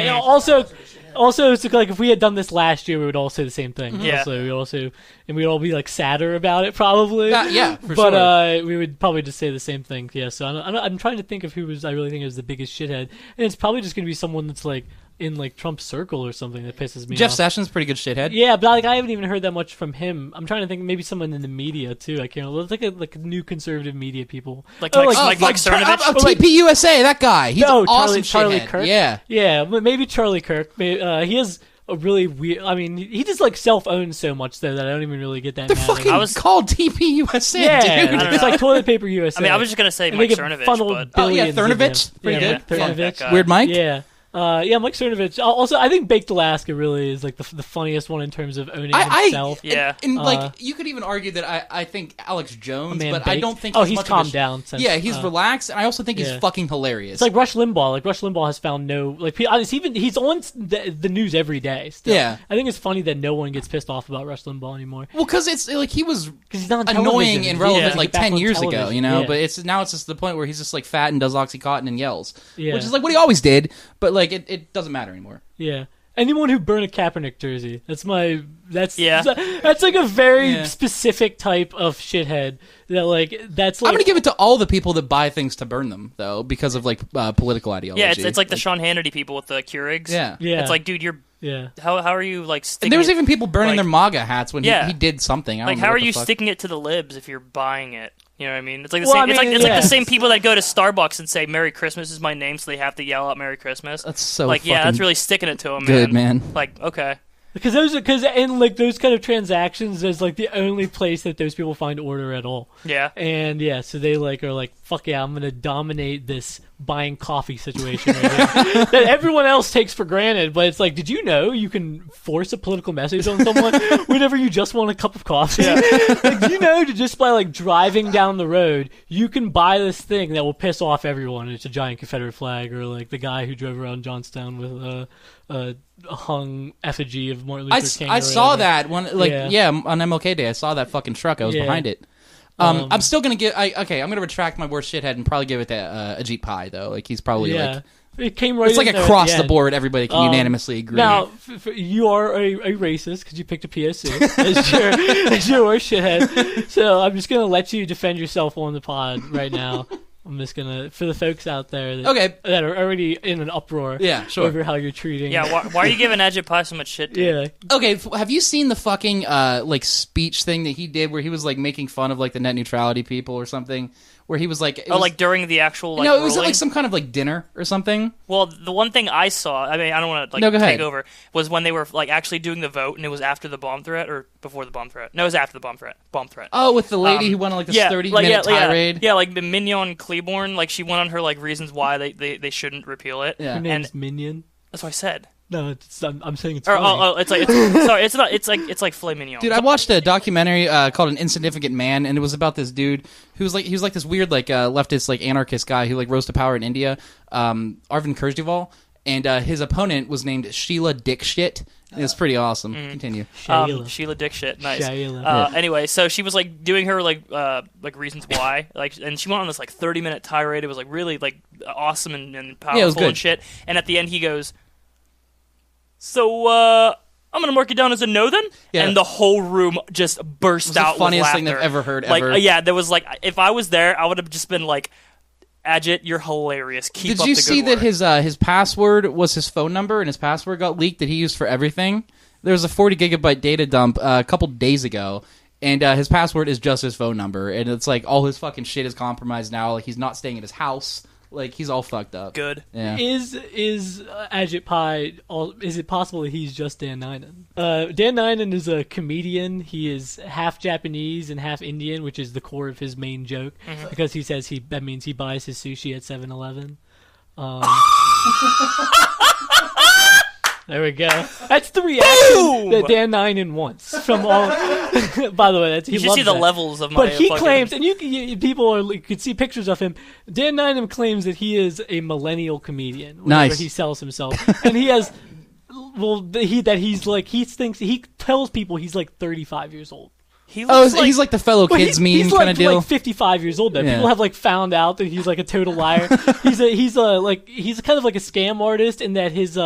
also it's like if we had done this last year, we would all say the same thing. Yeah. And we'd all be like sadder about it probably. But we would probably just say the same thing. Yeah. So I'm trying to think of who I really think is the biggest shithead, and it's probably just gonna be someone that's like in like Trump's circle or something that pisses me off. Jeff Sessions, pretty good shithead. Yeah, but I haven't even heard that much from him. I'm trying to think maybe someone in the media too. I can't remember. It's like new conservative media people. Like Cernovich. TPUSA, that guy. He's awesome Charlie shithead. Kirk. Yeah, but maybe Charlie Kirk. He has a really weird. I mean, he just like self-owns so much though that I don't even really get that. They're fucking called TPUSA, dude. It's like Toilet Paper USA. I mean, I was just gonna say Mike Cernovich, but Cernovich, pretty good. Cernovich. Weird Mike. Yeah. Mike Cernovich. Also, I think Baked Alaska really is like the funniest one in terms of owning himself. And like you could even argue that I think Alex Jones, but Baked. I don't think he's calmed down. He's relaxed, and I also think he's fucking hilarious. It's like Rush Limbaugh. Like Rush Limbaugh has found he's on the news every day. Still. Yeah, I think it's funny that no one gets pissed off about Rush Limbaugh anymore. Well, because it's like he was he's not annoying and relevant like 10 years television. ago, you know. But it's just the point where he's just like fat and does OxyContin and yells, which is like what he always did. But like it doesn't matter anymore. Yeah. Anyone who burned a Kaepernick jersey. That's like a very specific type of shithead. That's like I'm gonna give it to all the people that buy things to burn them though, because of like political ideology. Yeah, it's like the Sean Hannity people with the Keurigs. Yeah. It's like, dude, you're how are you like sticking? And there was even people burning their MAGA hats when he did something. Like, how are you sticking it to the libs if you're buying it? You know what I mean? It's like the same. It's like the same people that go to Starbucks and say "Merry Christmas" is my name, so they have to yell out "Merry Christmas." That's so like, that's really sticking it to them. Good man. Like, okay. Because in like those kind of transactions, there's like the only place that those people find order at all. Yeah. And yeah, so they like are like, fuck yeah, I'm gonna dominate this buying coffee situation right here that everyone else takes for granted. But it's like, did you know you can force a political message on someone whenever you just want a cup of coffee? Yeah. Like, do you know that just by like driving down the road, you can buy this thing that will piss off everyone? It's a giant Confederate flag, or like the guy who drove around Johnstown with a hung effigy of Martin Luther King. I saw that one, on MLK Day. I saw that fucking truck. I was behind it. I'm still gonna give. I'm gonna retract my worst shithead and probably give it to Ajit Pai though. Like he's probably like. It came right. It's like across the board. Everybody can unanimously agree. Now, you are a racist because you picked a POC as your worst shithead. So I'm just gonna let you defend yourself on the pod right now. I'm just gonna, for the folks out there that are already in an uproar over how you're treating. Yeah, why are you giving Ajit Pai so much shit, dude? Yeah. Okay, have you seen the fucking like speech thing that he did where he was like making fun of like the net neutrality people or something? Where he was like... like during the actual like no, it was at like some kind of like dinner or something. Well, the one thing I saw, I mean, I don't want to take over, was when they were like actually doing the vote, and it was after the bomb threat or before the bomb threat. No, it was after the bomb threat. Oh, with the lady who went on like this 30-minute tirade. Yeah, like the Mignon Cleburne, like she went on her like reasons why they shouldn't repeal it. Yeah. Her name's Mignon. That's what I said. No, I'm saying it's funny. It's like filet mignon. Dude, I watched a documentary called An Insignificant Man, and it was about this dude who was like this weird like leftist like anarchist guy who like rose to power in India, Arvind Kejriwal, and his opponent was named Sheila Dickshit. It was pretty awesome. Continue. Sheila Dickshit, nice. Anyway, so she was like doing her like reasons why, like, and she went on this like 30-minute tirade. It was like really like awesome and powerful it was good. And shit. And at the end, he goes, "So, I'm gonna mark it down as a no then?" Yeah. And the whole room just burst out with laughter. The funniest thing they've ever heard, ever. There was like, if I was there, I would have just been like, Ajit, you're hilarious. Keep up the good work. Did you see that his password was his phone number, and his password got leaked that he used for everything? There was a 40-gigabyte data dump a couple days ago, and his password is just his phone number, and it's like all his fucking shit is compromised now. Like he's not staying at his house. Like, he's all fucked up. Good. Yeah. Is Ajit Pai, is it possible that he's just Dan Nainan? Dan Nainan is a comedian. He is half Japanese and half Indian, which is the core of his main joke, because he says that means he buys his sushi at 7-Eleven. There we go. That's the reaction that Dan Nainan wants from all. By the way, you should see the levels of my. But he claims, and you could see pictures of him. Dan Nainan claims that he is a millennial comedian. Whenever he sells himself, and he has. He tells people he's like 35 years old. He's like the fellow kids meme kind of deal. He's like 55 years old now. Yeah. People have like found out that he's like a total liar. he's kind of like a scam artist in that his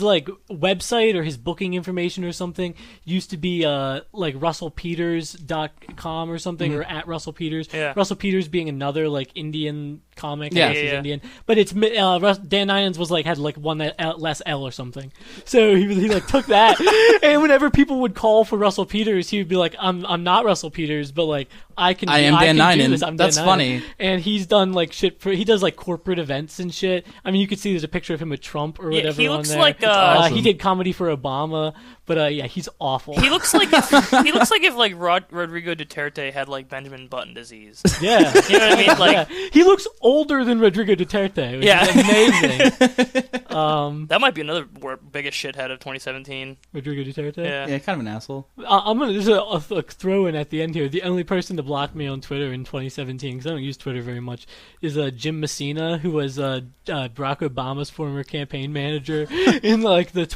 like website or his booking information or something used to be like russellpeters.com or something, or at Russell Peters. Yeah. Russell Peters being another like Indian comic. Yeah. Indian. But it's Dan Nainan was like had like one less L or something. So he like took that, and whenever people would call for Russell Peters, he would be like, I'm not Russell Peters, but like I am Dan Nainan. That's funny. And he's done like shit he does like corporate events and shit. I mean, you could see there's a picture of him with Trump or whatever. He looks on there. like awesome. He did comedy for Obama, but he's awful. He looks like if like Rodrigo Duterte had like Benjamin Button disease. Yeah, you know what I mean. Like he looks older than Rodrigo Duterte. Which is amazing. That might be another biggest shithead of 2017. Rodrigo Duterte. Yeah, kind of an asshole. I'm gonna there's a throw in at the end here. The only person to block me on Twitter in 2017, because I don't use Twitter very much, is Jim Messina, who was Barack Obama's former campaign manager in like the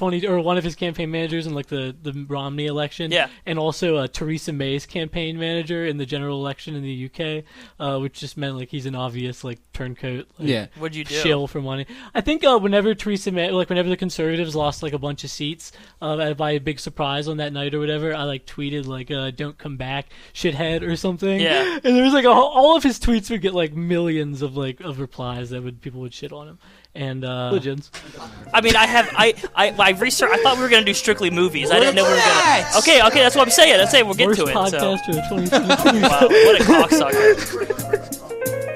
one of his campaign managers in like the Romney election. Yeah, and also Theresa May's campaign manager in the general election in the UK, which just meant like he's an obvious like turncoat. Like, what'd you do? Shill for money. I think whenever Theresa May, like whenever the Conservatives lost like a bunch of seats by a big surprise on that night or whatever, I like tweeted like "Don't come back, shithead" or something. Yeah, and there was like all of his tweets would get like millions of replies that people would shit on him. And religions. I mean, I researched. I thought we were gonna do strictly movies. I didn't know we were gonna. Okay, that's what I'm saying. Let's say we'll get to it. Podcaster of 2017. Wow, what a cocksucker.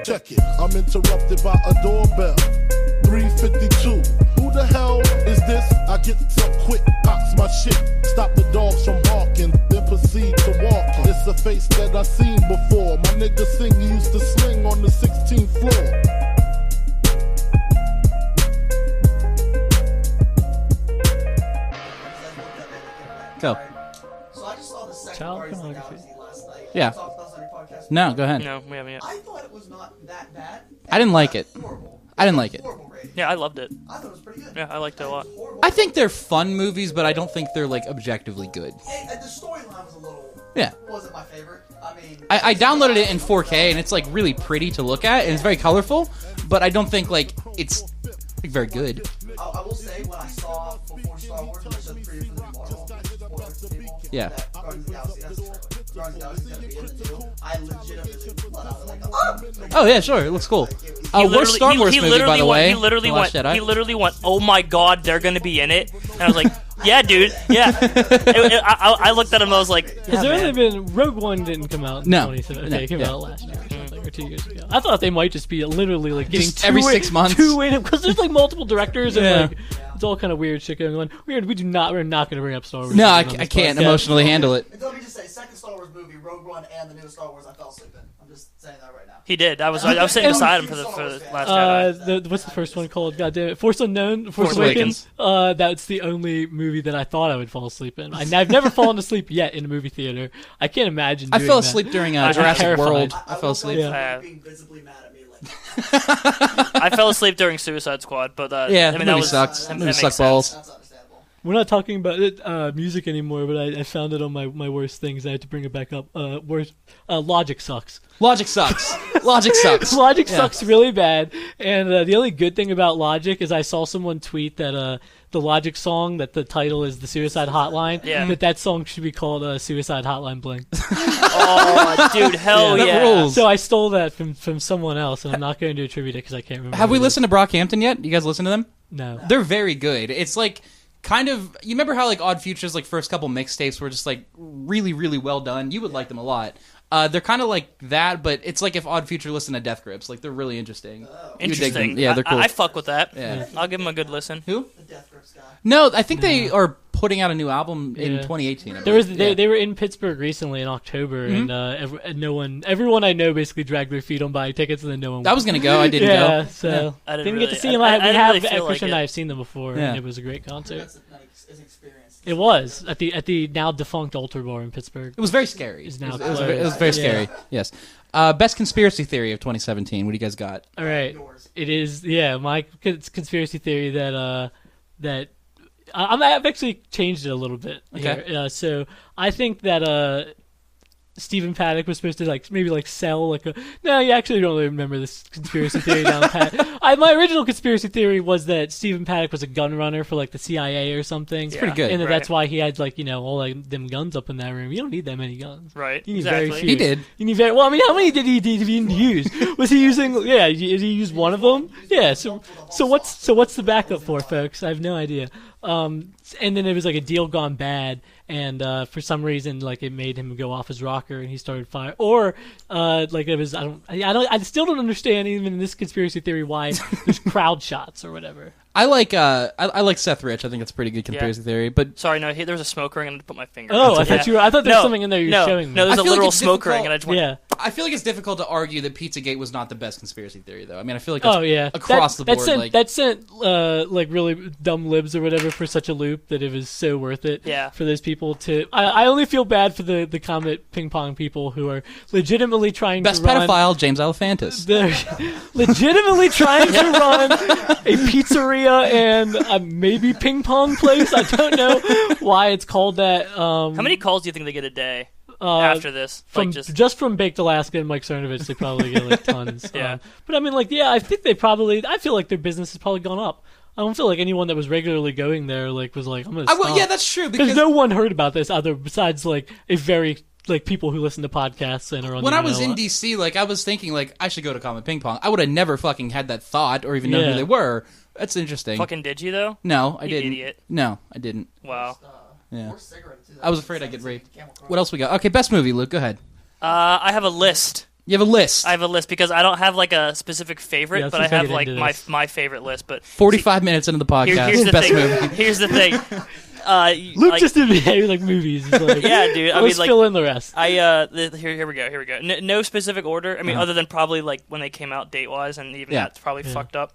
Check it. I'm interrupted by a doorbell. 3:52. Who the hell is this? I get so quick, box my shit. chick, stop the dogs from barking, then proceed to walk. It's a face that I seen before. My nigga Sing used to sling on the 16th floor. Go. So I just saw the second Child Guardians of the pornography. Galaxy last night. Yeah. Talked about this on your podcast. No, go ahead. No, we haven't yet. I thought it was not that bad. I didn't like it. Horrible. I didn't like it. Horrible rating. Yeah, I loved it. I thought it was pretty good. Yeah, I liked it a lot. Horrible. I think they're fun movies, but I don't think they're like objectively good. And the storyline was a little. Yeah. Wasn't my favorite. I mean. I downloaded it in 4K and it's like really pretty to look at and it's very colorful, but I don't think like it's like very good. I will say when I saw before Star Wars when I showed the preview for the new Marvel, spoilers to people, Yeah. that Guardians of the Galaxy, that's Guardians of the Galaxy is gonna be in the new. I legitimately let out like, oh! Oh yeah, sure, it looks cool. He Worst Star Wars movie, by the way. He literally The went. Last Jedi. He literally went. Oh my god, they're gonna be in it. And I was like, yeah, dude, yeah. I looked at him. I was like, yeah, Has there man. only been Rogue One didn't come out in No. 2017? No, Okay, it came yeah. out last year or something, or 2 years ago. I thought they might just be literally like getting Just every 6 months. because there's like multiple directors and Yeah. like it's all kind of weird shit going on. We're not going to bring up Star Wars. No, I on this can't podcast. emotionally handle it. And let me just say, second Star Wars movie, Rogue One and the newest Star Wars, I fell asleep in. I'm just saying that right now. He did. I was sitting beside him for the last Jedi. What's the first one called? God damn it, Force Unknown, Force Awakens. That's the only movie that I thought I would fall asleep in. I've never fallen asleep yet in a movie theater. I can't imagine. I doing fell that. asleep during I'm Jurassic terrified. World. I fell asleep. Yeah. Being visibly mad at me like I fell asleep during Suicide Squad, but Yeah, I the mean, movie that was sucks. That, Movie that makes sucks sense. balls. that's understandable. We're not talking about music anymore, but I found it on my worst things. I had to bring it back up. Logic sucks. Logic sucks. Logic sucks. Logic Yeah. sucks really bad. And the only good thing about Logic is I saw someone tweet that the Logic song, that the title is the Suicide Hotline, Yeah. that song should be called Suicide Hotline Bling. Oh, dude, hell That yeah! rules. So I stole that from someone else, and I'm not going to attribute it because I can't remember. Have who we it is. listened to Brockhampton yet? You guys listen to them? No. They're very good. It's like kind of, you remember how like Odd Future's like first couple mixtapes were just like really, really well done? You would like them a lot. They're kind of like that, but it's like if Odd Future listened to Death Grips. Like they're really interesting. You would dig Interesting. them. Yeah, they're cool. I fuck with that. Yeah. I'll give him a good listen. Who? The Death Grips guy. No, I think they are putting out a new album in Yeah. 2018. I There was believe. they were in Pittsburgh recently in October, and everyone I know basically dragged their feet on buying tickets, and then no one. I was gonna go. I didn't yeah, go. so I didn't get to really- see him. I we didn't have really feel like Christian and it. I have seen them before, Yeah. and it was a great concert. That's an experience. It was at the now defunct Altar Bar in Pittsburgh. It was very scary. Is now it was closed. very Yeah. scary. Yes. Best conspiracy theory of 2017. What do you guys got? All right, Yours. it is my conspiracy theory that I've actually changed it a little bit. Okay. Here. So I think that Stephen Paddock was supposed to maybe sell a. No, you actually don't really remember this conspiracy theory down pat. My original conspiracy theory was that Stephen Paddock was a gun runner for the CIA or something. It's pretty good. and that Right. that's why he had all them guns up in that room. You don't need that many guns. Right. You need Exactly. very few. He did. You need very well. I mean, how many did he even use? Was he using? Yeah, did he use one of them? Yeah. So what's the backup for, folks? I have no idea. And then it was a deal gone bad, and for some reason it made him go off his rocker, and he started fire. Or it was I still don't understand even in this conspiracy theory why there's crowd shots or whatever. I like Seth Rich. I think it's a pretty good conspiracy theory. But Sorry, no. There was a smoke ring, and I had to put my finger. Oh, in it. I thought I thought there was something in there you were showing me. No, there's I a feel like literal it's smoke difficult- ring, and I just went. Yeah. I feel like it's difficult to argue that Pizzagate was not the best conspiracy theory, though. I mean, I feel like Oh yeah, across the board. That sent really dumb libs or whatever for such a loop that it was so worth it. Yeah. For those people to, I only feel bad for the Comet Ping Pong people who are legitimately trying best to run. pedophile, James Elephantis. They're legitimately trying to run a pizzeria and maybe ping pong place. I don't know why it's called that. How many calls do you think they get a day after this? From just from Baked Alaska and Mike Cernovich, they probably get tons. Yeah. But I mean, I think they probably. I feel like their business has probably gone up. I don't feel like anyone that was regularly going there was I'm gonna stop. Yeah, that's true. Because no one heard about this besides a very people who listen to podcasts and are on. When the I was internet in a lot. DC, I was thinking I should go to Comet Ping Pong. I would have never fucking had that thought or even known who they were. That's interesting. Fucking did you though? No, I You didn't. idiot. No, I didn't. Wow. Yeah. Or cigarette, too. I was afraid I'd get raped. What else we got? Okay, best movie, Luke. Go ahead. I have a list. You have a list. I have a list because I don't have a specific favorite, Yeah, but I let's have get into this. my favorite list. But 45 minutes into the podcast. here's the best thing. movie. Here's the thing. Luke just did like movies. He's like, yeah, dude. I mean, like, fill in the rest. Here we go. No specific order. I mean, other than probably like when they came out date wise, and even that's probably fucked up.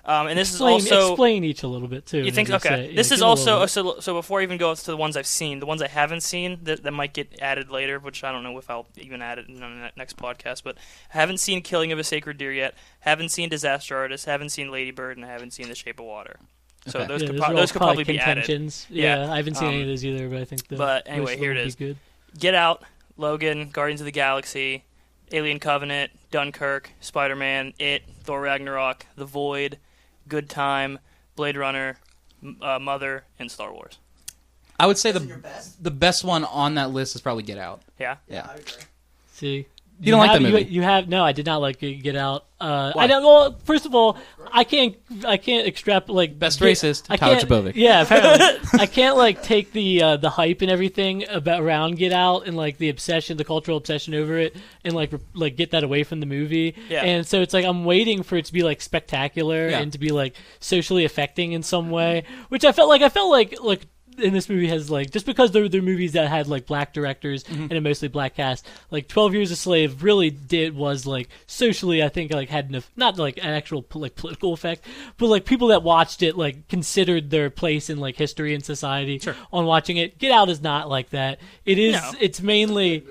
And this is also explain each a little bit too. You think? Okay. This is also so. Before I even go to the ones I've seen, the ones I haven't seen that might get added later, which I don't know if I'll even add it in the next podcast. But I haven't seen Killing of a Sacred Deer yet. Haven't seen Disaster Artist. Haven't seen Lady Bird, and I haven't seen The Shape of Water. So those could probably be added. Yeah, I haven't seen any of those either, but I think. But anyway, here it is. Good. Get Out, Logan, Guardians of the Galaxy, Alien Covenant, Dunkirk, Spider-Man, It, Thor Ragnarok, The Void, Good Time, Blade Runner, Mother, and Star Wars. I would say the best one on that list is probably Get Out. Yeah? Yeah. I agree. See? You don't like the movie? You have no. I did not like Get Out. I don't. Well, first of all, I can't extrapolate. Best racist, Tyler Jabovic. Yeah, apparently, I can't like take the hype and everything around Get Out and like the cultural obsession over it, and like get that away from the movie. Yeah. And so it's like I'm waiting for it to be like spectacular and to be like socially affecting in some way, which I felt like and this movie has like, just because they're movies that had like black directors and a mostly black cast, like 12 Years a Slave really was like socially, I think, like had not like an actual like political effect, but like people that watched it like considered their place in like history and society on watching it. Get Out is not like that. It is. No. It's mainly.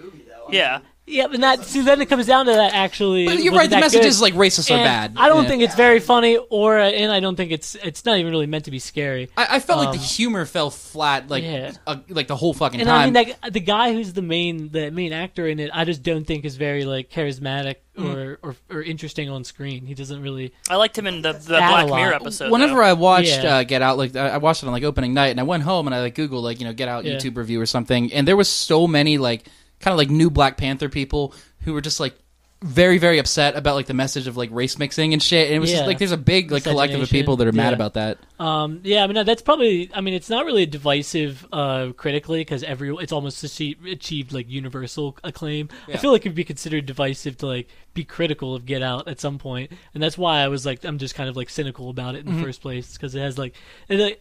Yeah. Yeah, and then it comes down to that actually. But you're right. The message is like racists are bad. I don't think it's very funny, and I don't think it's not even really meant to be scary. I felt like the humor fell flat, like the whole fucking time. And I mean, the guy who's the main actor in it, I just don't think is very like charismatic or interesting on screen. He doesn't really. I liked him in the Black Mirror episode. Whenever I watched Get Out, like I watched it on like opening night, and I went home and I like Googled like Get Out YouTube review or something, and there was so many like. Kind of like new Black Panther people who were just like very, very upset about like the message of like race mixing and shit. And it was just like there's a big like collective of people that are mad about that. Yeah, I mean that's probably. I mean it's not really divisive critically because it's almost achieved like universal acclaim. Yeah. I feel like it'd be considered divisive to like be critical of Get Out at some point, and that's why I was like I'm just kind of like cynical about it in the first place because it has like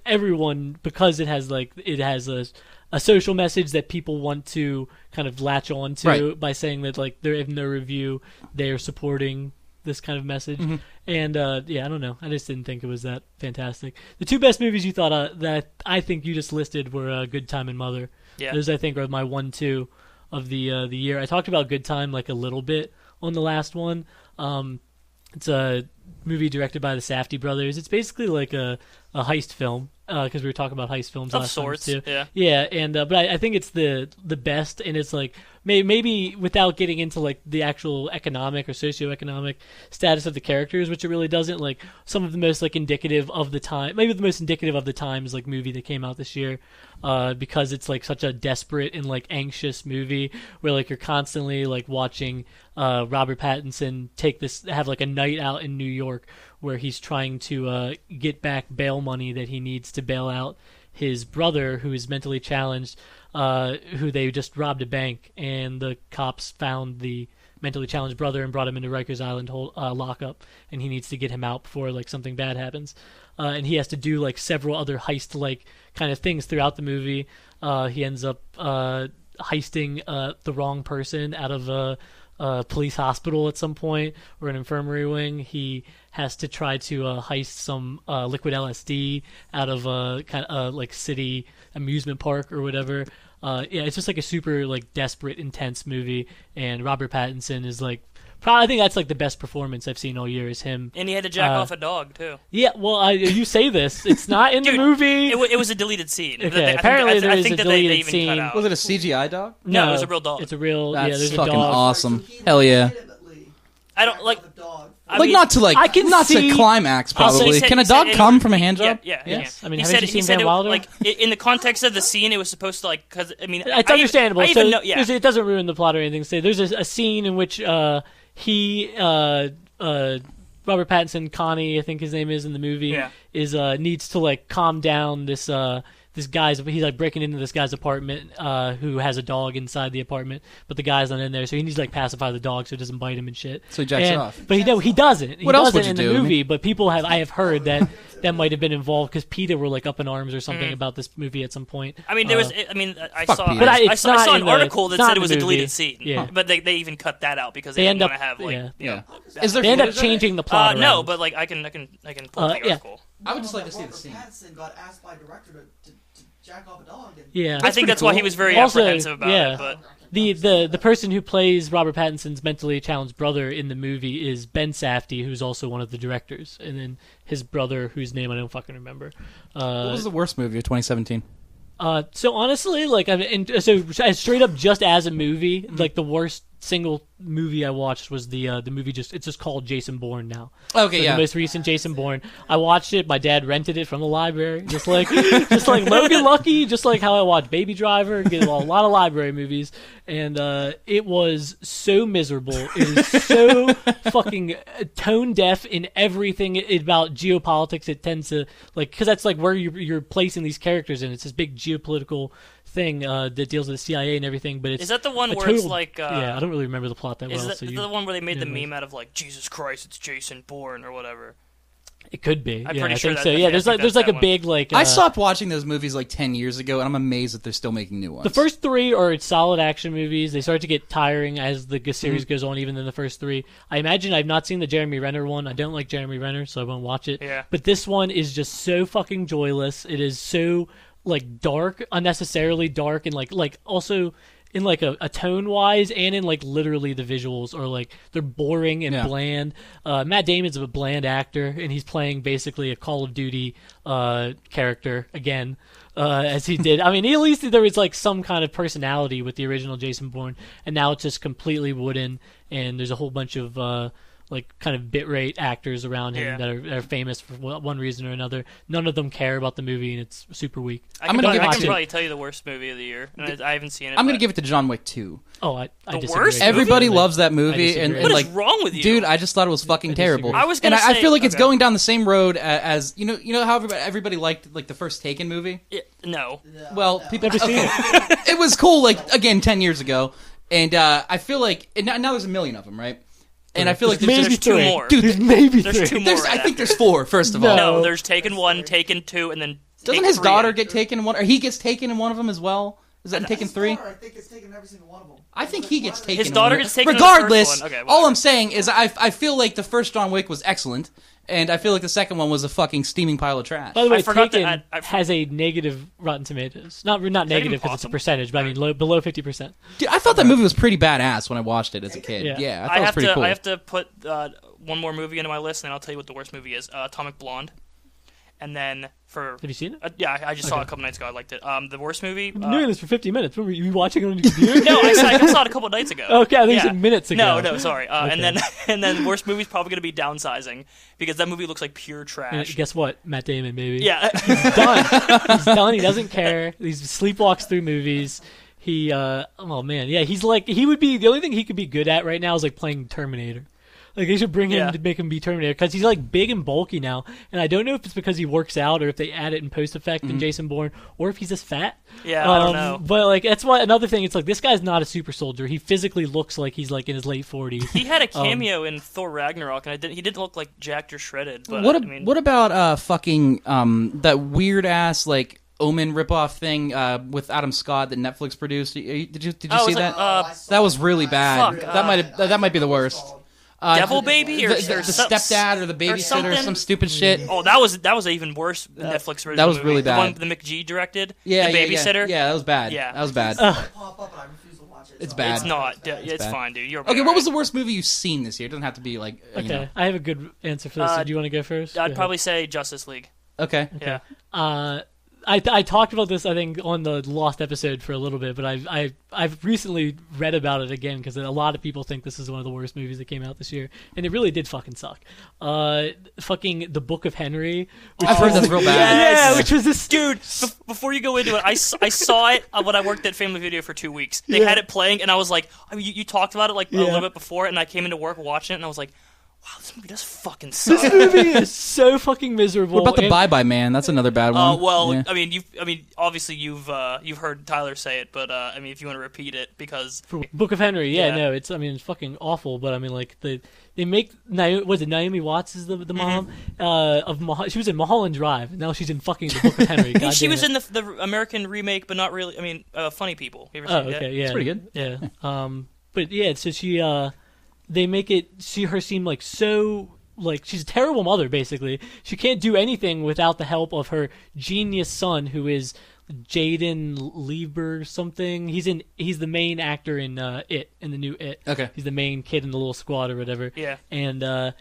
everyone because it has a social message that people want to kind of latch on to by saying that like they're in their review they're supporting this kind of message and I don't know, I just didn't think it was that fantastic. The two best movies you thought that I think you just listed were Good Time and Mother. Those I think are my 1-2 of the year. I talked about Good Time like a little bit on the last one. It's a movie directed by the Safdie brothers. It's basically like a heist film because we were talking about heist films last time too. Yeah, and but I think it's the best, and it's like maybe without getting into like the actual economic or socioeconomic status of the characters, which it really doesn't. Like some of the most like indicative of the time, maybe the most indicative of the times like movie that came out this year, because it's like such a desperate and like anxious movie where like you're constantly like watching Robert Pattinson have like a night out in New York where he's trying to get back bail money that he needs to bail out his brother who is mentally challenged, who they just robbed a bank, and the cops found the mentally challenged brother and brought him into Rikers Island lockup, and he needs to get him out before like something bad happens. And he has to do like several other heist-like kind of things throughout the movie. He ends up heisting the wrong person out of a police hospital at some point, or an infirmary wing. He has to try to heist some liquid LSD out of a kind of like city amusement park or whatever. It's just like a super like desperate, intense movie, and Robert Pattinson is like probably, I think that's like the best performance I've seen all year is him. And he had to jack off a dog too. Yeah, well, you say this, it's not in the movie. It was a deleted scene. Okay, apparently there is a deleted scene. Was it a CGI dog? No, it was a real dog. It's a real. That's there's fucking a dog. awesome. Hell yeah. I don't like. Not to climax probably. Can a dog come from a hand job? Yeah. Yes. I mean, haven't you seen Van Wilder? Like in the context of the scene, it was supposed to like because I mean, it's understandable. It doesn't ruin the plot or anything. So there's a scene in which Robert Pattinson, Connie, I think his name is in the movie, is needs to like calm down this he's like breaking into this guy's apartment who has a dog inside the apartment, but the guy's not in there, so he needs to like pacify the dog so it doesn't bite him and shit. So he jacks it off. But he doesn't. What else would in you the do? movie? But I have heard that might have been involved because PETA were like up in arms or something about this movie at some point. I mean, I saw an article that said it was a deleted scene. Yeah. But they even cut that out because they didn't want to have like They end up changing the plot. No, but like I can pull the article. I would just like to see the Robert scene. Pattinson got asked by a director to jack off a dog. I think that's why he was very apprehensive about it. But the person who plays Robert Pattinson's mentally challenged brother in the movie is Ben Safdie, who's also one of the directors, and then his brother, whose name I don't fucking remember. What was the worst movie of 2017? So honestly, like so straight up, just as a movie, like the worst single movie I watched was the movie it's just called Jason Bourne now. Okay, the most recent Jason Bourne. I watched it. My dad rented it from the library, just like Logan Lucky, just like how I watched Baby Driver, get a lot of library movies, and it was so miserable. It is so fucking tone deaf in everything about geopolitics. It tends to because that's like where you're placing these characters in. It's this big geopolitical thing that deals with the CIA and everything, but is that the one where it's like I don't really remember the plot that well. Is that the one where they made the meme out of like Jesus Christ, it's Jason Bourne or whatever? It could be. I'm pretty sure I think so. Yeah, there's like a big like. I stopped watching those movies like 10 years ago, and I'm amazed that they're still making new ones. The first three are solid action movies. They start to get tiring as the series goes on, even in the first three. I imagine I've not seen the Jeremy Renner one. I don't like Jeremy Renner, so I won't watch it. Yeah. But this one is just so fucking joyless. It is so like dark, unnecessarily dark, and like also in like a tone wise and in like literally the visuals are like they're boring and bland. Matt Damon's a bland actor, and he's playing basically a Call of Duty character again, as he did. I mean, at least there was like some kind of personality with the original Jason Bourne, and now it's just completely wooden, and there's a whole bunch of like kind of bit-rate actors around him that are famous for one reason or another. None of them care about the movie, and it's super weak. I can probably tell you the worst movie of the year. And I haven't seen it. I'm going to give it to John Wick 2. Oh, I disagree. Worst? Everybody loves that movie. And what like, is wrong with you? Dude, I just thought it was fucking terrible. I feel like it's going down the same road as you know how everybody liked like the first Taken movie? No. Well, people never seen it. It was cool like again 10 years ago. And I feel like now there's a million of them, right? And I feel like there's two more. Dude, there's maybe there's three. two more. I think there's four, first of all. No, there's Taken 1, Taken 2, and then doesn't his daughter get taken in one, or he gets taken in one of them as well? Is that in Taken 3? I think it's taken every single one of them. I think he gets taken. His daughter gets taken. Regardless, in the first one. Okay, all I'm saying is I feel like the first John Wick was excellent, and I feel like the second one was a fucking steaming pile of trash. By the way, Taken has a negative Rotten Tomatoes. Not negative because it's a percentage, but I mean below 50%. Dude, I thought that movie was pretty badass when I watched it as a kid. Yeah, I thought it was pretty cool. I have to put one more movie into my list, and I'll tell you what the worst movie is. Atomic Blonde. And then have you seen it? Yeah, I just saw it a couple nights ago. I liked it. The worst movie. You've been doing this for 50 minutes. Were you watching it on your computer? No, I saw it a couple nights ago. Okay, I think you said minutes ago. No, sorry. Okay. And then worst movie's probably going to be Downsizing because that movie looks like pure trash. And guess what? Matt Damon, baby. Yeah, he's done. He's done. He doesn't care. He sleepwalks through movies. He oh man, yeah. He's like he would be the only thing he could be good at right now is like playing Terminator. Like they should bring him to make him be Terminator because he's like big and bulky now, and I don't know if it's because he works out or if they add it in post effect in Jason Bourne or if he's just fat. Yeah, I don't know. But like that's why another thing. It's like this guy's not a super soldier. He physically looks like he's like in his late 40s. He had a cameo in Thor Ragnarok, and he didn't look like jacked or shredded. But what about fucking that weird ass like Omen ripoff thing with Adam Scott that Netflix produced? Did you see that? That was really bad. That might be the worst. Devil Baby or the stepdad or the babysitter or some stupid shit. Oh, that was even worse than Netflix original. That was movie. really bad. The one the McGee directed. Yeah, the babysitter. Yeah, that was bad. Yeah, that was bad. Pop up and I refuse to watch it. It's bad. It's not. It's bad. fine, dude. You're okay. What was the worst movie you've seen this year? It doesn't have to be like. Okay, you know. I have a good answer for this. So do you want to go first? I'd probably say Justice League. Okay. Yeah. I talked about this I think on the Lost episode for a little bit, but I've recently read about it again because a lot of people think this is one of the worst movies that came out this year, and it really did fucking suck. Fucking The Book of Henry. I've heard that's real bad. Yeah, which was this dude. Before you go into it, I saw it when I worked at Family Video for 2 weeks. They had it playing, and I was like, you talked about it like a little bit before, and I came into work watching it, and I was like, wow, this movie does fucking suck. This movie is so fucking miserable. What about the Bye Bye Man? That's another bad one. Well, yeah. I mean, obviously you've heard Tyler say it, but I mean, if you want to repeat it, because For Book of Henry, no, it's fucking awful. But I mean, like they make Naomi Watts is the mom of she was in Mulholland Drive. Now she's in fucking the Book of Henry. I think she was in the American remake, but not really. I mean, Funny People. You ever seen okay, yeah, it's pretty good. Yeah, but yeah, so she they make her seem like so. Like, she's a terrible mother, basically. She can't do anything without the help of her genius son, who is Jaden Lieber something. He's the main actor in It, in the new It. Okay. He's the main kid in the little squad or whatever. Yeah. And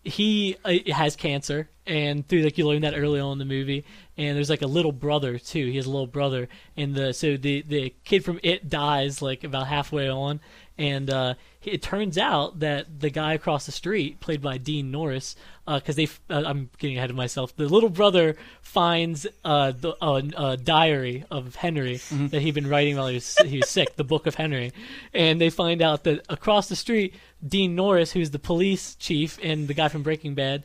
he has cancer, and you learn that early on in the movie. And there's like a little brother too. He has a little brother, and the kid from It dies like about halfway on, and it turns out that the guy across the street, played by Dean Norris, because I'm getting ahead of myself. The little brother finds a diary of Henry that he'd been writing while he was sick, the Book of Henry, and they find out that across the street, Dean Norris, who's the police chief and the guy from Breaking Bad,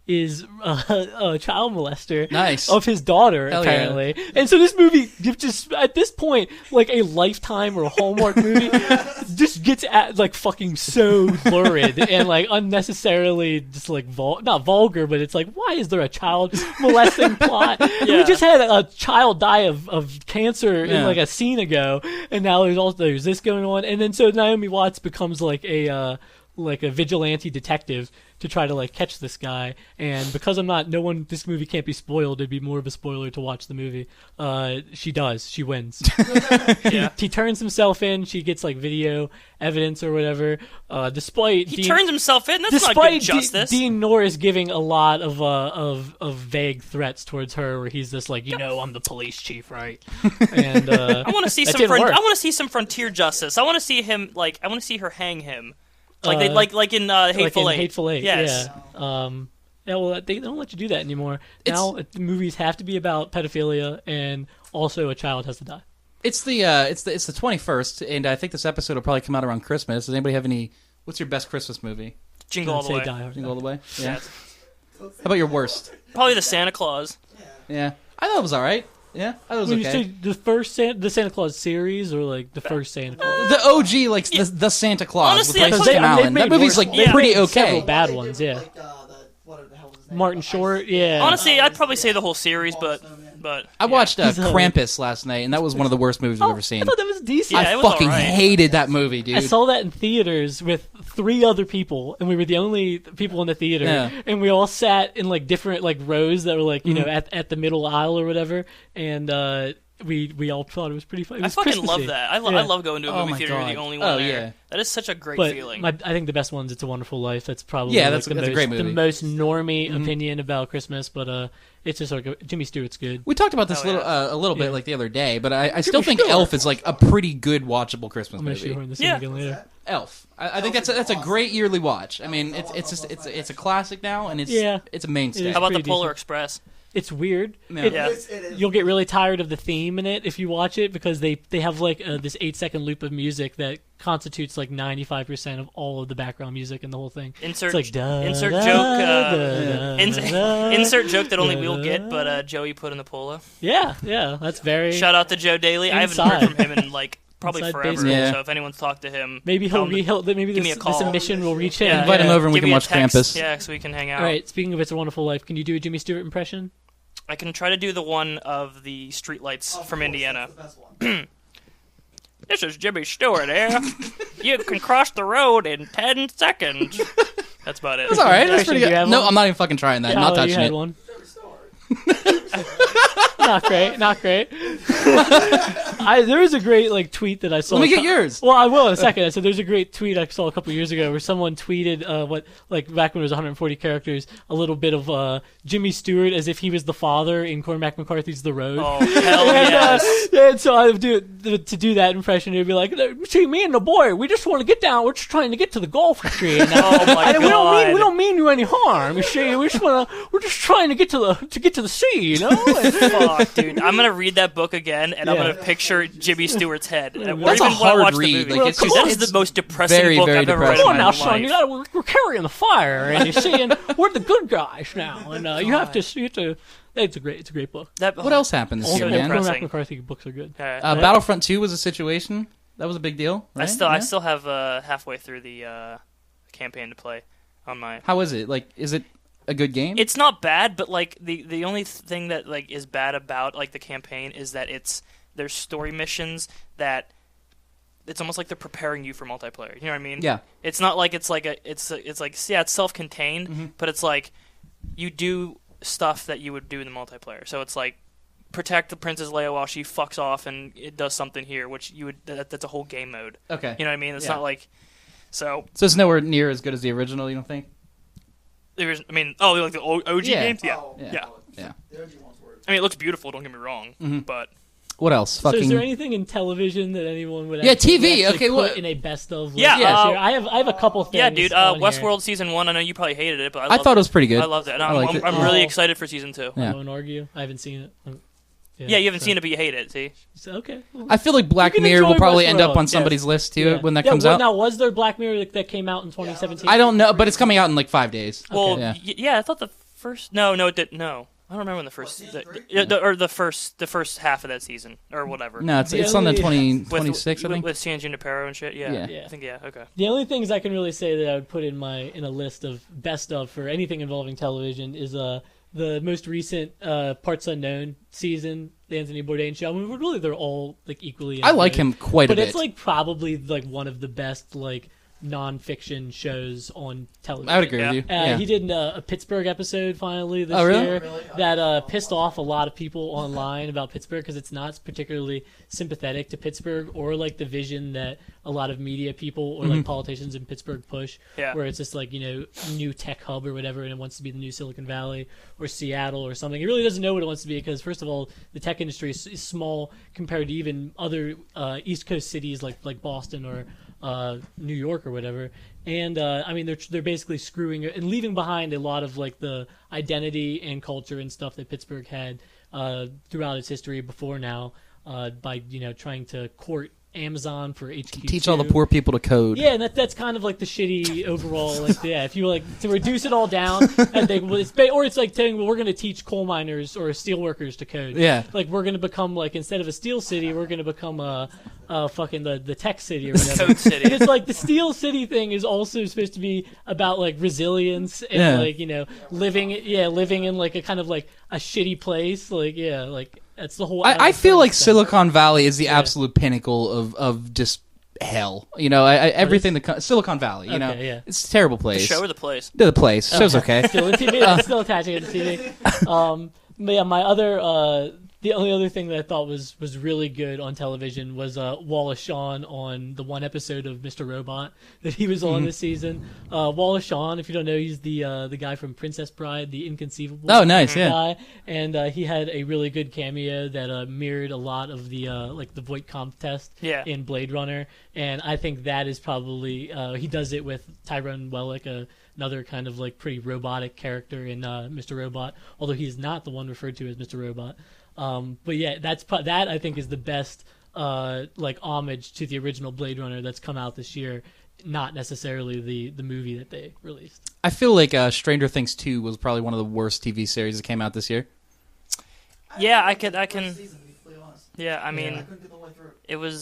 is a child molester of his daughter, Hell apparently. Yeah. And so this movie, just at this point, like a Lifetime or a Hallmark movie, just gets like fucking so lurid and like unnecessarily just like not vulgar, but it's like, why is there a child molesting plot? Yeah. We just had a child die of cancer in like a scene ago, and now there's this going on, and then so Naomi Watts becomes like a vigilante detective to try to like catch this guy, and because this movie can't be spoiled, it'd be more of a spoiler to watch the movie. She wins. He turns himself in, she gets like video evidence or whatever, despite he turns himself in. That's not good justice. Dean Norris giving a lot of vague threats towards her, where he's just like, I'm the police chief, right? And I want to see some frontier justice. I want to see her hang him. Like in Hateful Eight. Hateful Eight, yes. Well, they don't let you do that anymore. Now movies have to be about pedophilia, and also a child has to die. It's the 21st, and I think this episode will probably come out around Christmas. Does anybody have any? What's your best Christmas movie? Jingle All the Way. Jingle All the Way. Yeah. How about your worst? Probably the Santa Claus. Yeah. I thought it was all right. Yeah, I thought it was okay. You say the Santa Claus series, or like the first Santa Claus? The OG, like the Santa Claus. Honestly, with Tim Allen. That movie's like pretty okay. Several bad ones, yeah. What the hell was his name? Martin Short, yeah. Honestly, I'd probably say the whole series, but I watched Krampus last night, and that was one of the worst movies I've ever seen. I thought that was decent. Yeah, I fucking hated that movie, dude. I saw that in theaters with 3 other people, and we were the only people in the theater, and we all sat in like different like rows that were like at the middle aisle or whatever, and we all thought it was pretty fun. I fucking love that. I love going to a movie theater. You're the only one there. Yeah. That is such a great feeling. I think the best one's It's a Wonderful Life. That's probably that's a great movie. The most normie opinion about Christmas, but it's just like Jimmy Stewart's good. We talked about this a little bit like the other day, but I still think Elf is like a pretty good watchable Christmas movie. I'm going to again later. Elf. I think that's a great yearly watch. I mean, it's a classic now, and it's a mainstay. How about the Polar Express? It's weird. Yeah. You'll get really tired of the theme in it if you watch it, because they have like this 8-second loop of music that constitutes like 95% of all of the background music in the whole thing. Insert joke. Insert joke that only we'll get, but Joey put in the polo. Yeah, that's very. Shout out to Joe Daly. I haven't heard from him in like probably Inside forever. baseball. So if anyone's talked to him, maybe this admission will reach him. Invite him over and we can watch Krampus. Yeah, so we can hang out. All right. Speaking of It's a Wonderful Life, can you do a Jimmy Stewart impression? I can try to do the one of the streetlights from Indiana. This is Jimmy Stewart here. You can cross the road in 10 seconds. That's about it. That's all right. That's pretty good. No, I'm not even fucking trying that. Yeah, I'm not touching it. One. Not great. There was a great like tweet that I saw. Let me get yours. Well, I will in a second. So there's a great tweet I saw a couple years ago where someone tweeted back when it was 140 characters, a little bit of Jimmy Stewart as if he was the father in Cormac McCarthy's The Road. Oh hell yes! And so I would do that impression. It'd be like, see, me and the boy, we just want to get down. We're just trying to get to the golf tree. And, oh my god! We don't mean you any harm. You see, we're just trying to get to the sea. You know. Fuck, dude. I'm gonna read that book again, and I'm gonna picture after Jimmy Stewart's head. That's a hard read. Like, that is the most depressing book I've ever read. Come on now, son. We're carrying the fire, and you're seeing we're the good guys now, and you have to. It's a great book. What else happened this year, man? Cormac McCarthy books are good. Battlefront 2 was a situation. That was a big deal. Right? I still have halfway through the campaign to play on my. How is it? Like, is it a good game? It's not bad, but like the only thing that like is bad about like the campaign is that there's story missions that it's almost like they're preparing you for multiplayer. You know what I mean? Yeah. It's not like it's self-contained, but it's like you do stuff that you would do in the multiplayer. So it's like protect the Princess Leia while she fucks off and it does something here, which you would that's a whole game mode. Okay. You know what I mean? It's not like so it's nowhere near as good as the original, you don't think? Like the OG games? Yeah. Yeah. The OG ones were. I mean, it looks beautiful, don't get me wrong, but what else? So is there anything in television that anyone would TV. Okay, put in a best of list? I have a couple things. Yeah, dude. Westworld season 1. I know you probably hated it, but I thought it was pretty good. I loved it. I'm really excited for season 2. I won't argue. I haven't seen it. Yeah, you haven't seen it, but you hate it. See? Okay. Well, I feel like Black Mirror will probably end up on somebody's list too when that comes out. Now, was there Black Mirror that came out in 2017? I don't know, but it's coming out in like 5 days. Well, I thought the first. No, it didn't. No. I don't remember when the first, the first half of that season or whatever. No, it's on the 26th, I think. With San Junipero and shit. Yeah. I think okay. The only things I can really say that I would put in a list of best of for anything involving television is the most recent Parts Unknown season, the Anthony Bourdain show. I mean, really, they're all like equally. I like him quite a bit, but it's like probably like one of the best like non-fiction shows on television. I would agree with you. He did a Pittsburgh episode finally this year that pissed off a lot of people online about Pittsburgh because it's not particularly sympathetic to Pittsburgh or like the vision that a lot of media people or like politicians in Pittsburgh push, where it's just like, new tech hub or whatever, and it wants to be the new Silicon Valley or Seattle or something. It really doesn't know what it wants to be because, first of all, the tech industry is small compared to even other East Coast cities like Boston or New York or whatever, and I mean they're basically screwing and leaving behind a lot of like the identity and culture and stuff that Pittsburgh had throughout its history before now by trying to court Amazon for HQ2. Teach all the poor people to code. Yeah, and that's kind of like the shitty overall. Like, if you like to reduce it all down, and it's like saying, well, we're going to teach coal miners or steel workers to code. Yeah, like we're going to become like instead of a steel city, we're going to become fucking the tech city or whatever. Code city. And it's like the steel city thing is also supposed to be about like resilience and like living in like a kind of like a shitty place. Like that's the whole. I feel like Silicon Valley is the absolute pinnacle of just hell. Everything Silicon Valley. It's a terrible place. The show or the place? The place. Show's okay. Still the TV. Still attaching it to TV. But yeah, my other. The only other thing that I thought was really good on television was Wallace Shawn on the one episode of Mr. Robot that he was on this season. Wallace Shawn, if you don't know, he's the guy from Princess Bride, the inconceivable guy, and he had a really good cameo that mirrored a lot of the like the Voight-Kampff test in Blade Runner, and I think that is probably he does it with Tyrone Wellick, another kind of like pretty robotic character in Mr. Robot, although he's not the one referred to as Mr. Robot. But yeah, that I think is the best like homage to the original Blade Runner that's come out this year, not necessarily the movie that they released. I feel like Stranger Things 2 was probably one of the worst TV series that came out this year. Yeah, I can. Yeah, I mean, I couldn't get the way through. It was.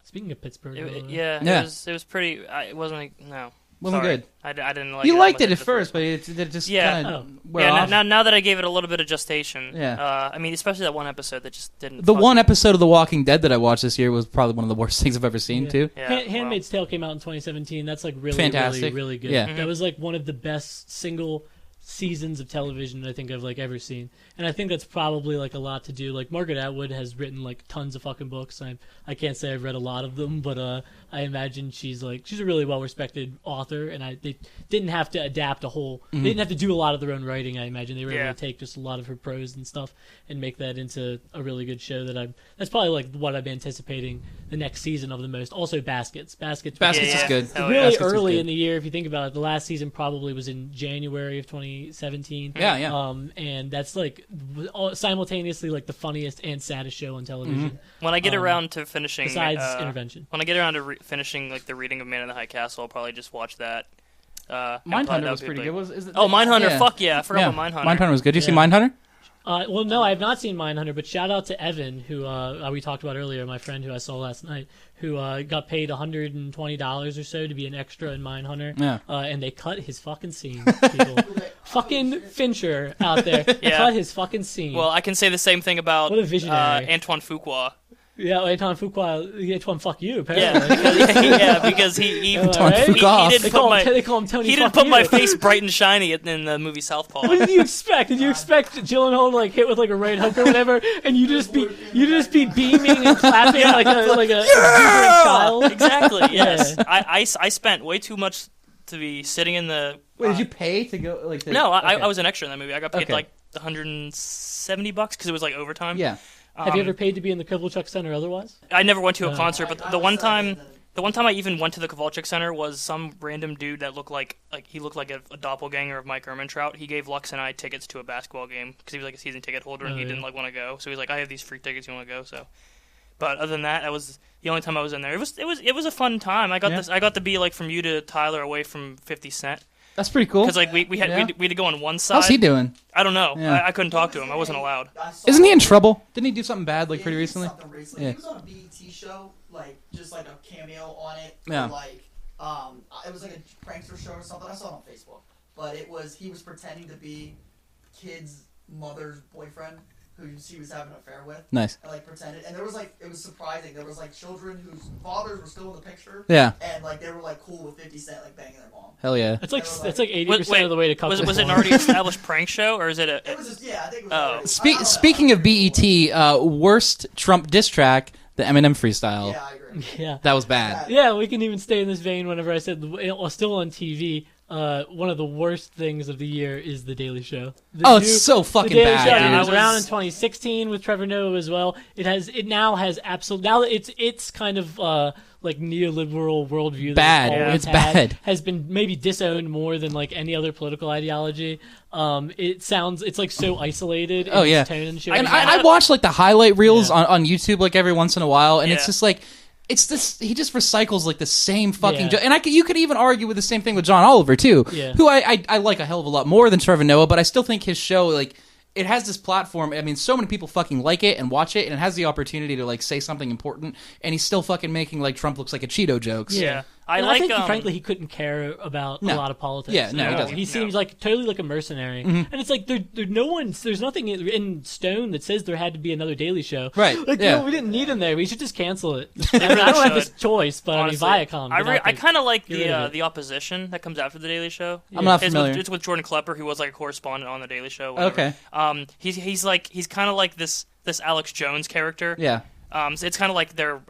Speaking of Pittsburgh, it was pretty. It wasn't like no. Wasn't good. I didn't like it. You liked it at first, but it just kind of went off. Now that I gave it a little bit of gestation, I mean, especially that one episode that just didn't. The one episode of The Walking Dead that I watched this year was probably one of the worst things I've ever seen, too. Yeah, Handmaid's Tale came out in 2017. That's like really, fantastic. really, really good. Yeah. That was like one of the best single seasons of television I think I've like ever seen, and I think that's probably like a lot to do. Like Margaret Atwood has written like tons of fucking books. I can't say I've read a lot of them, but I imagine she's a really well respected author, and they didn't have to adapt a whole. They didn't have to do a lot of their own writing. I imagine they were able to take just a lot of her prose and stuff and make that into a really good show. That's probably like what I'm anticipating the next season of the most. Also, Baskets is good. Really Baskets early in the year, if you think about it. The last season probably was in January of 2018. 2017. Yeah. And that's like simultaneously like the funniest and saddest show on television. When I get around to finishing, besides Intervention, when I get around to finishing like the reading of Man in the High Castle, I'll probably just watch that. Mindhunter was pretty good. Mindhunter! Yeah. Fuck yeah! I forgot about Mindhunter. Mindhunter was good. Did you see Mindhunter? Well, no, I have not seen Mindhunter, but shout out to Evan, who we talked about earlier, my friend who I saw last night, who got paid $120 or so to be an extra in Mindhunter. Yeah. And they cut his fucking scene, people. Fucking Fincher out there cut his fucking scene. Well, I can say the same thing about what a visionary. Antoine Fuqua. Yeah, Antoine fuck you, apparently. Because he didn't call him Tony. He didn't put my face bright and shiny in the movie Southpaw. What did you expect? Did you expect Gyllenhaal to like hit with like a right hook or whatever, and you just be beaming and clapping like a child? Exactly. Yes. I spent way too much to be sitting in the. Wait, did you pay to go like? No, I was an extra in that movie. I got paid like $170 because it was like overtime. Yeah. Have you ever paid to be in the Kovalchuk Center otherwise? I never went to a concert, but the one time I even went to the Kovalchuk Center was some random dude that looked like he looked like a doppelganger of Mike Ehrmantraut. He gave Lux and I tickets to a basketball game because he was like a season ticket holder and he didn't want to go. So he was like, "I have these free tickets. You want to go?" So, but other than that, that was the only time I was in there. It was a fun time. I got to be like from you to Tyler away from 50 Cent. That's pretty cool. Because like we had to go on one side. How's he doing? I don't know. Yeah. I couldn't talk to him. I wasn't allowed. Isn't he in trouble? Didn't he do something bad like pretty recently? Yeah. He was on a BET show, like just like a cameo on it. Yeah. Like it was like a prankster show or something. I saw it on Facebook, but he was pretending to be kid's mother's boyfriend who she was having an affair with. Nice. And like pretended, and there was like it was surprising. There was like children whose fathers were still in the picture. Yeah. And like they were like cool with 50 Cent like banging their mom. Hell yeah. It's like 80% of the way to couples. Was it an already established prank show or is it a? It was just I think it was. Speaking of BET, worst Trump diss track, the Eminem freestyle. Yeah, I agree. Yeah. That was bad. Yeah, we can even stay in this vein. Whenever I said still on TV. One of the worst things of the year is The Daily Show. It's so fucking bad. Show, dude. it was around in 2016 with Trevor Noah as well. It now has it's kind of like neoliberal worldview. Bad. It's bad. Has been maybe disowned more than like any other political ideology. It's like so isolated. In its tone and shit. And I watch like the highlight reels on YouTube like every once in a while, and it's just like. It's this. He just recycles like the same fucking joke, and you could even argue with the same thing with John Oliver too, who I like a hell of a lot more than Trevor Noah, but I still think his show like it has this platform. I mean, so many people fucking like it and watch it, and it has the opportunity to like say something important, and he's still fucking making like Trump looks like a Cheeto jokes. Yeah. I think frankly he couldn't care about a lot of politics. Yeah, no, he doesn't. He seems like totally like a mercenary, and it's like there's nothing in stone that says there had to be another Daily Show. Right? Like we didn't need him there. We should just cancel it. I don't have this choice, but honestly, I mean Viacom. I kind of like the opposition that comes after the Daily Show. I'm not familiar. It's with Jordan Klepper, who was like a correspondent on the Daily Show. Whatever. Okay. He's kind of like this Alex Jones character. Yeah. So it's kind of like their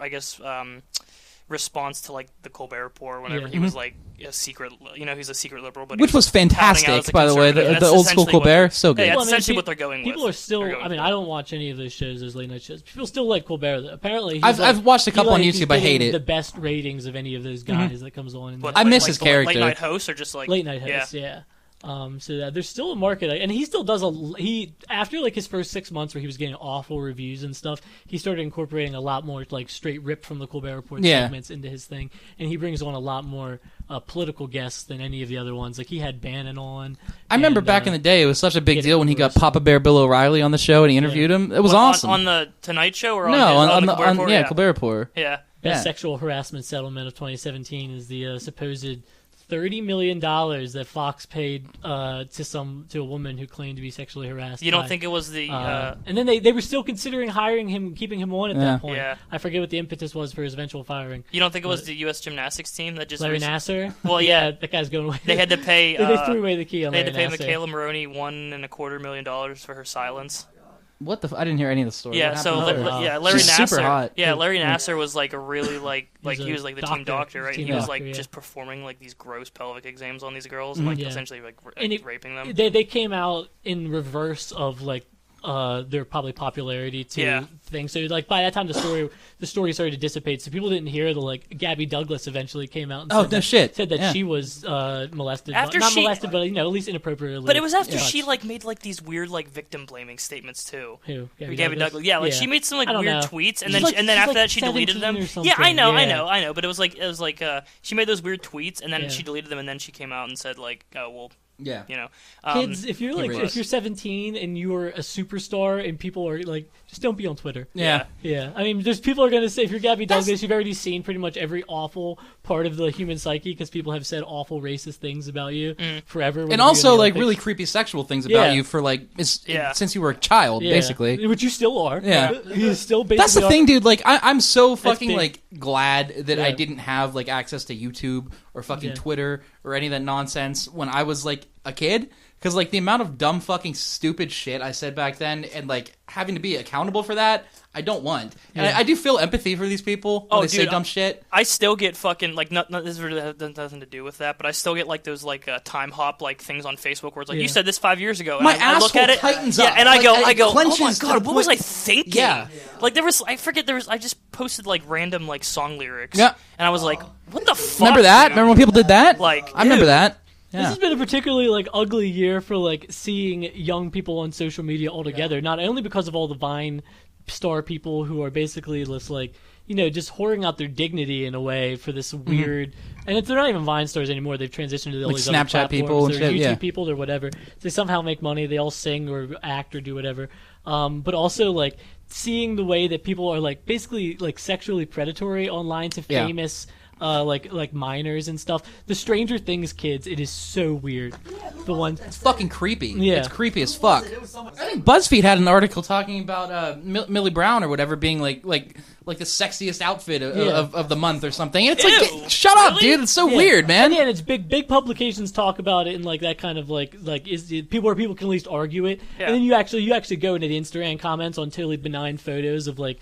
response to like the Colbert Report whenever he was like a secret, he's a secret liberal, but which was fantastic, by the way. The old school Colbert, so good. Yeah, that's essentially what they're going with. People are still. I mean, I don't watch any of those shows, those late night shows. People still like Colbert. Apparently, I've watched a couple on YouTube. I hate it. The best ratings of any of those guys that comes on. I miss his character. Late night host or just like late night host, yeah. So that there's still a market, and he still does after like his first 6 months where he was getting awful reviews and stuff. He started incorporating a lot more like straight rip from the Colbert Report segments into his thing, and he brings on a lot more political guests than any of the other ones. Like he had Bannon on. I remember back in the day, it was such a big deal when he got Papa Bear Bill O'Reilly on the show and he interviewed him. It was awesome. On the Tonight Show or on the Colbert Report? Yeah, Colbert Report. Yeah. Best sexual harassment settlement of 2017 is the supposed $30 million that Fox paid to a woman who claimed to be sexually harassed. You don't think it was the... And then they were still considering hiring him, keeping him on at that point. Yeah. I forget what the impetus was for his eventual firing. You don't think it was the U.S. gymnastics team that just... Larry Nassar? Well, yeah. That guy's going away. They had to pay... they threw away the key on Larry Nassar. They had to pay Michaela Maroney $1.25 million for her silence. What the? I didn't hear any of the story. Yeah, so Larry She's Nassar. super hot. Yeah, Larry Nassar was like a really he was like the doctor. team doctor, right? He was like just performing like these gross pelvic exams on these girls, and like essentially like raping them. They came out in reverse of like their probably popularity to things. So like by that time the story started to dissipate. So people didn't hear the like Gabby Douglas eventually came out and said that she was molested. Not molested, but at least inappropriately. But it was after she like made like these weird like victim blaming statements too. Who? Gabby Douglas. Yeah, like she made some like weird tweets and then after that she deleted them. Yeah, I know. But it was like she made those weird tweets and then she deleted them and then she came out and said like, oh well. Yeah, kids, if you're 17 and you're a superstar and people are like, just don't be on Twitter. Yeah. I mean, there's people are gonna say if you're Gabby Douglas, you've already seen pretty much every awful part of the human psyche because people have said awful racist things about you forever. And also like really creepy sexual things about you for like since you were a child, basically. Which you still are. Yeah, you still basically. That's the thing, dude. Like I'm so fucking like glad that I didn't have like access to YouTube or fucking Twitter or any of that nonsense when I was like a kid, because like the amount of dumb fucking stupid shit I said back then and like having to be accountable for that I don't want. And I do feel empathy for these people when they say dumb shit. I still get fucking like this really has nothing to do with that, but I still get like those like time hop like things on Facebook where it's like you said this 5 years ago and I look at it tightens up. And I go oh my god, what was I thinking? Like I just posted like random like song lyrics and I was like, what the fuck? Remember that? Remember when people did that? Like I remember that. This has been a particularly like ugly year for like seeing young people on social media altogether. Not only because of all the Vine star people who are basically just like just whoring out their dignity in a way for this weird. And they're not even Vine stars anymore. They've transitioned to all these Snapchat other people and shit, YouTube yeah. people or whatever. They somehow make money. They all sing or act or do whatever. But also like seeing the way that people are like basically like sexually predatory online to famous. Like minors and stuff. The Stranger Things kids, it is so weird. The one, it's fucking creepy. Yeah, it's creepy as fuck. I think BuzzFeed had an article talking about Millie Brown or whatever being like the sexiest outfit of the month or something. And it's like, shut up, dude. It's so weird, man. And it's big publications talk about it and like that kind of like is people where people can at least argue it. Yeah. And then you actually go into the Instagram comments on totally benign photos of like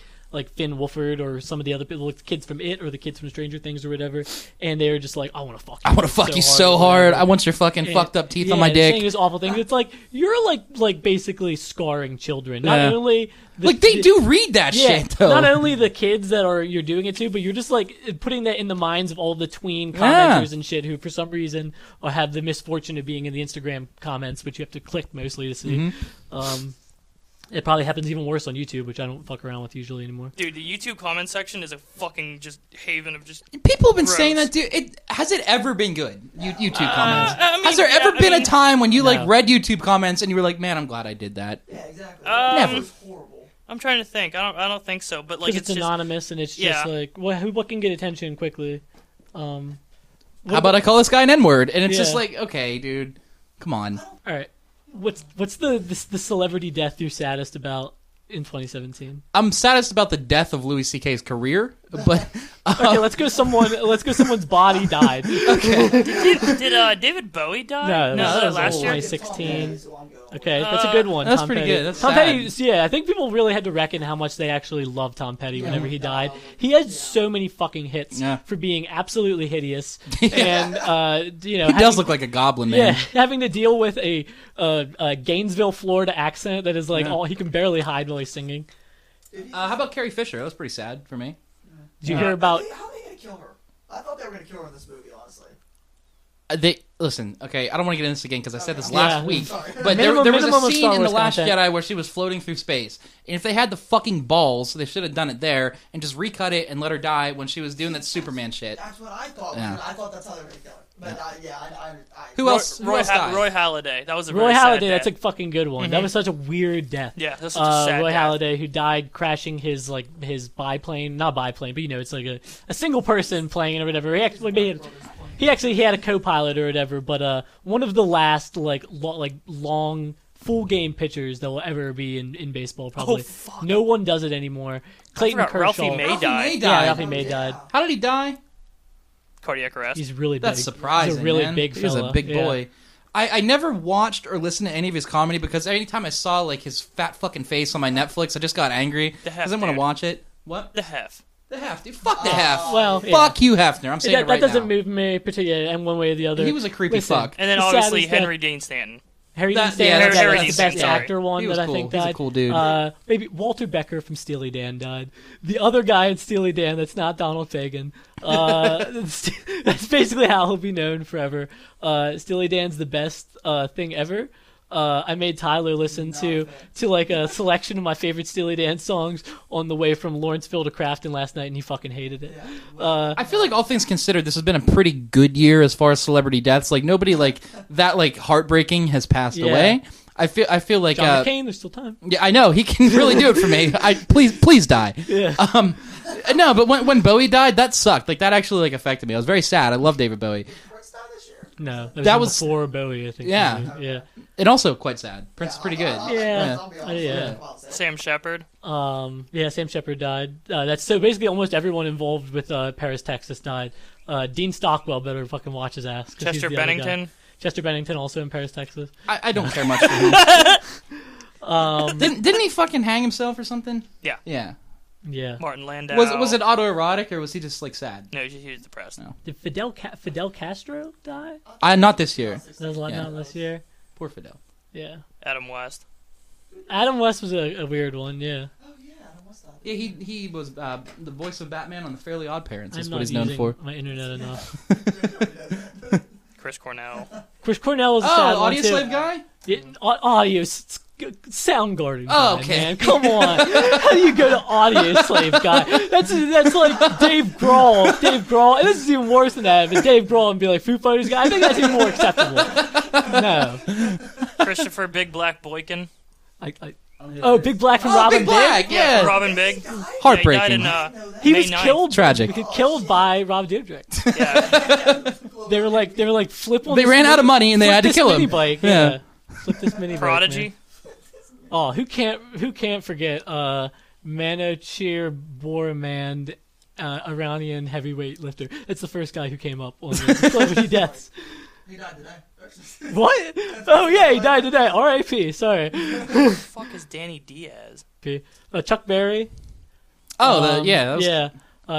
Finn Wolford or some of the other people, like the kids from It or the kids from Stranger Things or whatever, and they're just like, I want to fuck you. I want to fuck you so hard. I want your fucking fucked up teeth on my dick. Saying this awful thing. It's like you're like basically scarring children. Not only they do read that shit though. Not only the kids that you're doing it to, but you're just like putting that in the minds of all the tween commenters and shit who for some reason have the misfortune of being in the Instagram comments, which you have to click mostly to see. It probably happens even worse on YouTube, which I don't fuck around with usually anymore. Dude, the YouTube comment section is a fucking just haven of just people have been saying that, dude. Has it ever been good? YouTube comments. Has there ever been a time when you like read YouTube comments and you were like, man, I'm glad I did that? Yeah, exactly. Never. It's horrible. I'm trying to think. I don't think so. But like it's anonymous and it's just like what can get attention quickly. How about I call this guy an N-word? And it's just like, okay, dude, come on. All right. What's the celebrity death you're saddest about in 2017? I'm saddest about the death of Louis C.K.'s career, but okay, let's go. Someone's body died. Okay, did David Bowie die? No, that was last year. 2016. Okay, that's a good one. That's Tom pretty Petty. good. That's Tom sad. Petty. Yeah, I think people really had to reckon how much they actually loved Tom Petty whenever he died. He had so many fucking hits for being absolutely hideous, and he does look like a goblin, man. Yeah, having to deal with a Gainesville, Florida accent that is like all he can barely hide while he's singing. How about Carrie Fisher? That was pretty sad for me. Did you hear about? How are they gonna kill her? I thought they were gonna kill her in this movie, honestly. Listen, okay, I don't want to get into this again because I said this last week, but Minimum there was a of scene Star in The Wars Last content. Jedi where she was floating through space, and if they had the fucking balls, they should have done it there and just recut it and let her die when she was doing that Superman shit. That's what I thought. I thought that's how they were gonna kill her. But I Who else died? Roy Halladay. That was a Roy very Halladay. sad That's a death. fucking good one. That was such a weird death. Yeah, that's such a sad Roy death. Halladay, who died crashing his biplane, not biplane, but it's like a single person plane or whatever. He actually had a co-pilot or whatever, but one of the last long full game pitchers that will ever be in baseball probably. Oh, fuck. No one does it anymore. Clayton Kershaw. Ralphie May died. Yeah, Ralphie May died. How did he die? Cardiac arrest. He's really big. That's surprising. He's a really man. big He was fella. a big boy. I never watched or listened to any of his comedy because anytime I saw like his fat fucking face on my Netflix, I just got angry because I didn't want to watch it. What? The Hef. The Hef, dude. Fuck the Hef. Well, fuck you, Hefner. I'm saying it right that doesn't now. move me particularly in one way or the other. He was a creepy fuck. And then obviously Henry Dean Stanton. Harry Dean Stanton, that's the best actor one that I think died. He's a cool dude. Maybe Walter Becker from Steely Dan died. The other guy in Steely Dan that's not Donald Fagen. That's basically how he'll be known forever. Steely Dan's the best thing ever. I made Tyler listen to like a selection of my favorite Steely Dan songs on the way from Lawrenceville to Crafton last night, and he fucking hated it. I feel like all things considered, this has been a pretty good year as far as celebrity deaths. Like nobody like that like heartbreaking has passed away. I feel like John McCain, there's still time. Yeah, I know he can really do it for me. Please die. Yeah. No, but when Bowie died, that sucked. Like that actually like affected me. I was very sad. I love David Bowie. No, that was before Bowie, I think. Yeah. And also quite sad. Prince is pretty good. Yeah. Sam Shepard. Sam Shepard died. That's so basically almost everyone involved with Paris, Texas died. Dean Stockwell better fucking watch his ass. Chester Bennington. Chester Bennington also in Paris, Texas. I don't care much for him. Didn't he fucking hang himself or something? Yeah. Yeah. Martin Landau. Was it autoerotic or was he just like sad? No, he was depressed. No. Did Fidel Castro die? Not this year. Not this year. Poor Fidel. Yeah. Adam West. Adam West was a weird one. Yeah. Oh yeah, Adam West died. Yeah, he was the voice of Batman on the Fairly Odd Parents. Is I'm what not he's known for. My internet enough. Chris Cornell. Chris Cornell was a sad one Audio too. Slave guy. Yeah, audio. Soundgarden Oh, guy, okay. man. Come on. How do you go to audio slave guy? That's like Dave Grohl. And this is even worse than that. But Dave Grohl and be like Foo Fighters guy. I think that's even more acceptable. No. Christopher Big Black Boykin. Big Black from Robin Big Black, Big? yeah. Robin Big. Heartbreaking. He May was 9th. killed. Tragic. Killed by Rob Dyrdek. Yeah. They were like flip on. They ran out of money and they had to kill him. Mini bike. Yeah. Flip this mini bike. Prodigy. Man. Oh, who can't forget Manochir Boromand, Iranian heavyweight lifter. That's the first guy who came up on the celebrity deaths. He died today. What? Oh yeah, he died today. R.I.P. Sorry. Who the fuck is Danny Diaz? Chuck Berry. Yeah.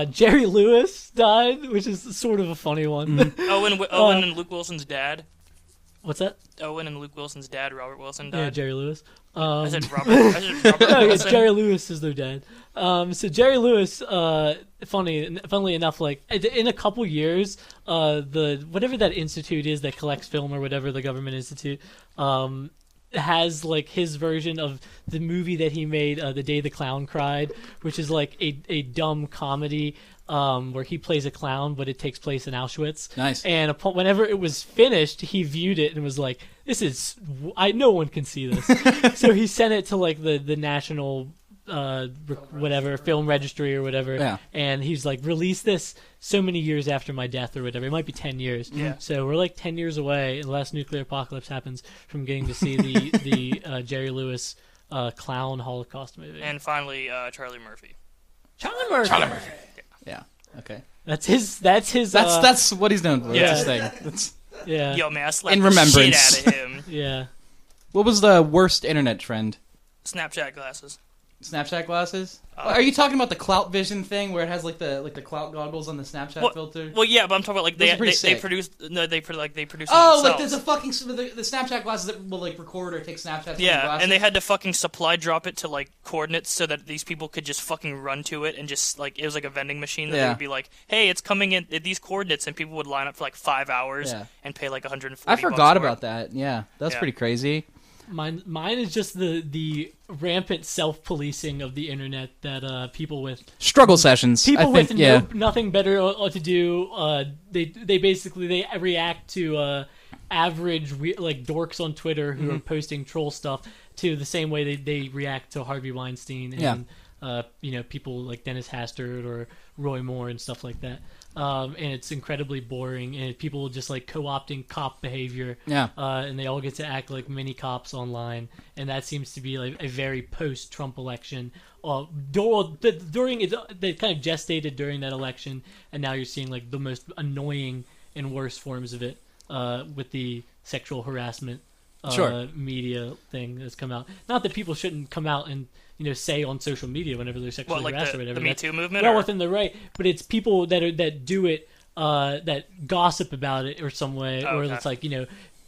Jerry Lewis died, which is sort of a funny one. Owen and Luke Wilson's dad. What's that? Owen and Luke Wilson's dad, Robert Wilson, died. Yeah, Jerry Lewis. I said Robert Wilson. Jerry Lewis is their dad. So Jerry Lewis, funnily enough, like in a couple years, the whatever that institute is that collects film or whatever, the government institute, has like his version of the movie that he made, The Day the Clown Cried, which is like a dumb comedy where he plays a clown, but it takes place in Auschwitz. Nice. And whenever it was finished, he viewed it and was like, no one can see this. So he sent it to like the national film registry or whatever. Yeah. And he's like, release this so many years after my death or whatever. It might be 10 years. Yeah. So we're like 10 years away, unless nuclear apocalypse happens, from getting to see the Jerry Lewis clown Holocaust movie. And finally, Charlie Murphy. Charlie Murphy. Yeah. Okay. That's his. That's what he's known for. Yeah. That's his thing. That's... Yeah. Yo, man, I slapped In the remembrance. shit out of him. Yeah. What was the worst internet trend? Snapchat glasses. Snapchat glasses? Are you talking about the clout vision thing where it has like the clout goggles on the Snapchat filter? Well, yeah, but I'm talking about like they produce. Oh, like there's a fucking the Snapchat glasses that will like record or take Snapshots. Yeah, and they had to fucking supply drop it to like coordinates so that these people could just fucking run to it and just like it was like a vending machine that they would be like, hey, it's coming in at these coordinates, and people would line up for like 5 hours and pay like $140. I forgot about that. Yeah, that's pretty crazy. Mine is just the rampant self-policing of the internet that people with struggle sessions. Nothing better to do. They basically react to average like dorks on Twitter who are posting troll stuff to the same way they react to Harvey Weinstein and people like Dennis Hastert or Roy Moore and stuff like that. And it's incredibly boring, and people just like co-opting cop behavior. And they all get to act like mini cops online, and that seems to be like a very post-Trump election. During it, they kind of gestated during that election, and now you're seeing like the most annoying and worst forms of it with the sexual harassment media thing that's come out. Not that people shouldn't come out and say on social media whenever they're sexually harassed or whatever. The Me Too movement? Well, within the right, but it's people that do it, that gossip about it or some way, or it's like,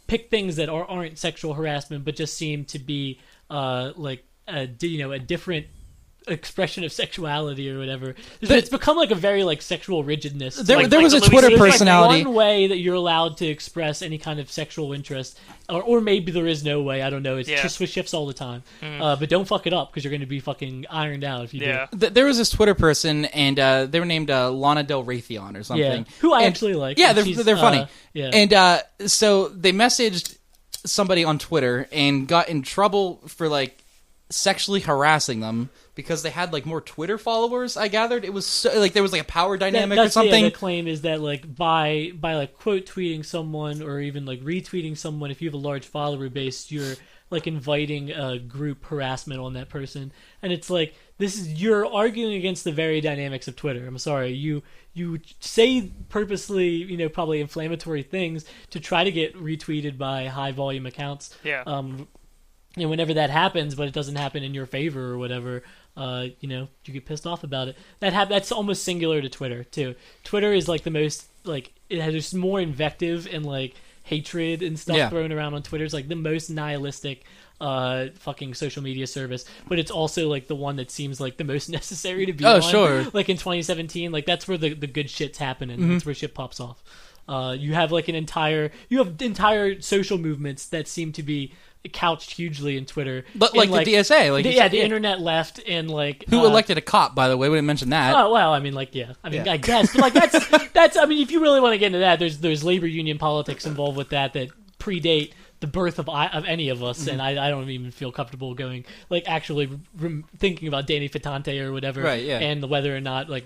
pick things that aren't sexual harassment, but just seem to be like a different expression of sexuality or whatever. It's become like a very like sexual rigidness. There was a Twitter personality. Like one way that you're allowed to express any kind of sexual interest, or maybe there is no way. I don't know. It just shifts all the time. But don't fuck it up because you're going to be fucking ironed out if you do. There was this Twitter person, and they were named Lana Del Raytheon or something. Who I actually like. Yeah, they're funny. And so they messaged somebody on Twitter and got in trouble for like sexually harassing them because they had like more Twitter followers. I gathered it was so, like there was like a power dynamic or something. The claim is that like by like quote tweeting someone or even like retweeting someone, if you have a large follower base, you're like inviting a group harassment on that person. And it's like you're arguing against the very dynamics of Twitter. I'm sorry, you say purposely, probably inflammatory things to try to get retweeted by high volume accounts. And whenever that happens, but it doesn't happen in your favor or whatever, you get pissed off about it. That's almost singular to Twitter too. Twitter is like the most like there's more invective and like hatred and stuff thrown around on Twitter. It's like the most nihilistic fucking social media service, but it's also like the one that seems like the most necessary to be on. Sure. Like in 2017, like that's where the good shit's happening. That's where shit pops off. You have entire social movements that seem to be couched hugely in Twitter, but like the DSA, the internet left, and like who elected a cop, by the way. We didn't mention that. Oh well, I mean, I guess, but like that's I mean, if you really want to get into that, there's labor union politics involved with that predate the birth of any of us, and I don't even feel comfortable going like actually thinking about Danny Fitante or whatever, right? Yeah, and whether or not like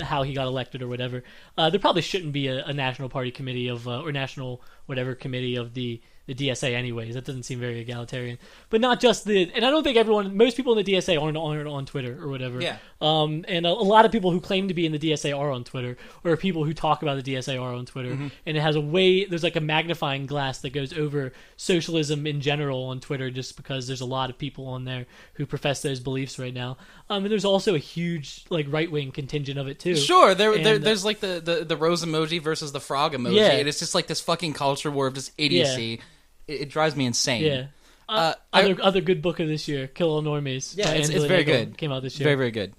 how he got elected or whatever. There probably shouldn't be a national party committee of or national whatever committee of the DSA anyways. That doesn't seem very egalitarian. But not just and I don't think most people in the DSA aren't on Twitter or whatever. Yeah. And a lot of people who claim to be in the DSA are on Twitter, or people who talk about the DSA are on Twitter. And it has there's like a magnifying glass that goes over socialism in general on Twitter, just because there's a lot of people on there who profess those beliefs right now. And there's also a huge like right-wing contingent of it too. Sure, there's like the rose emoji versus the frog emoji, and it's just like this fucking culture war of just idiocy. Yeah. It drives me insane. Yeah. Other good book of this year, Kill All Normies. Yeah, it's very good. Came out this year. Very, very good.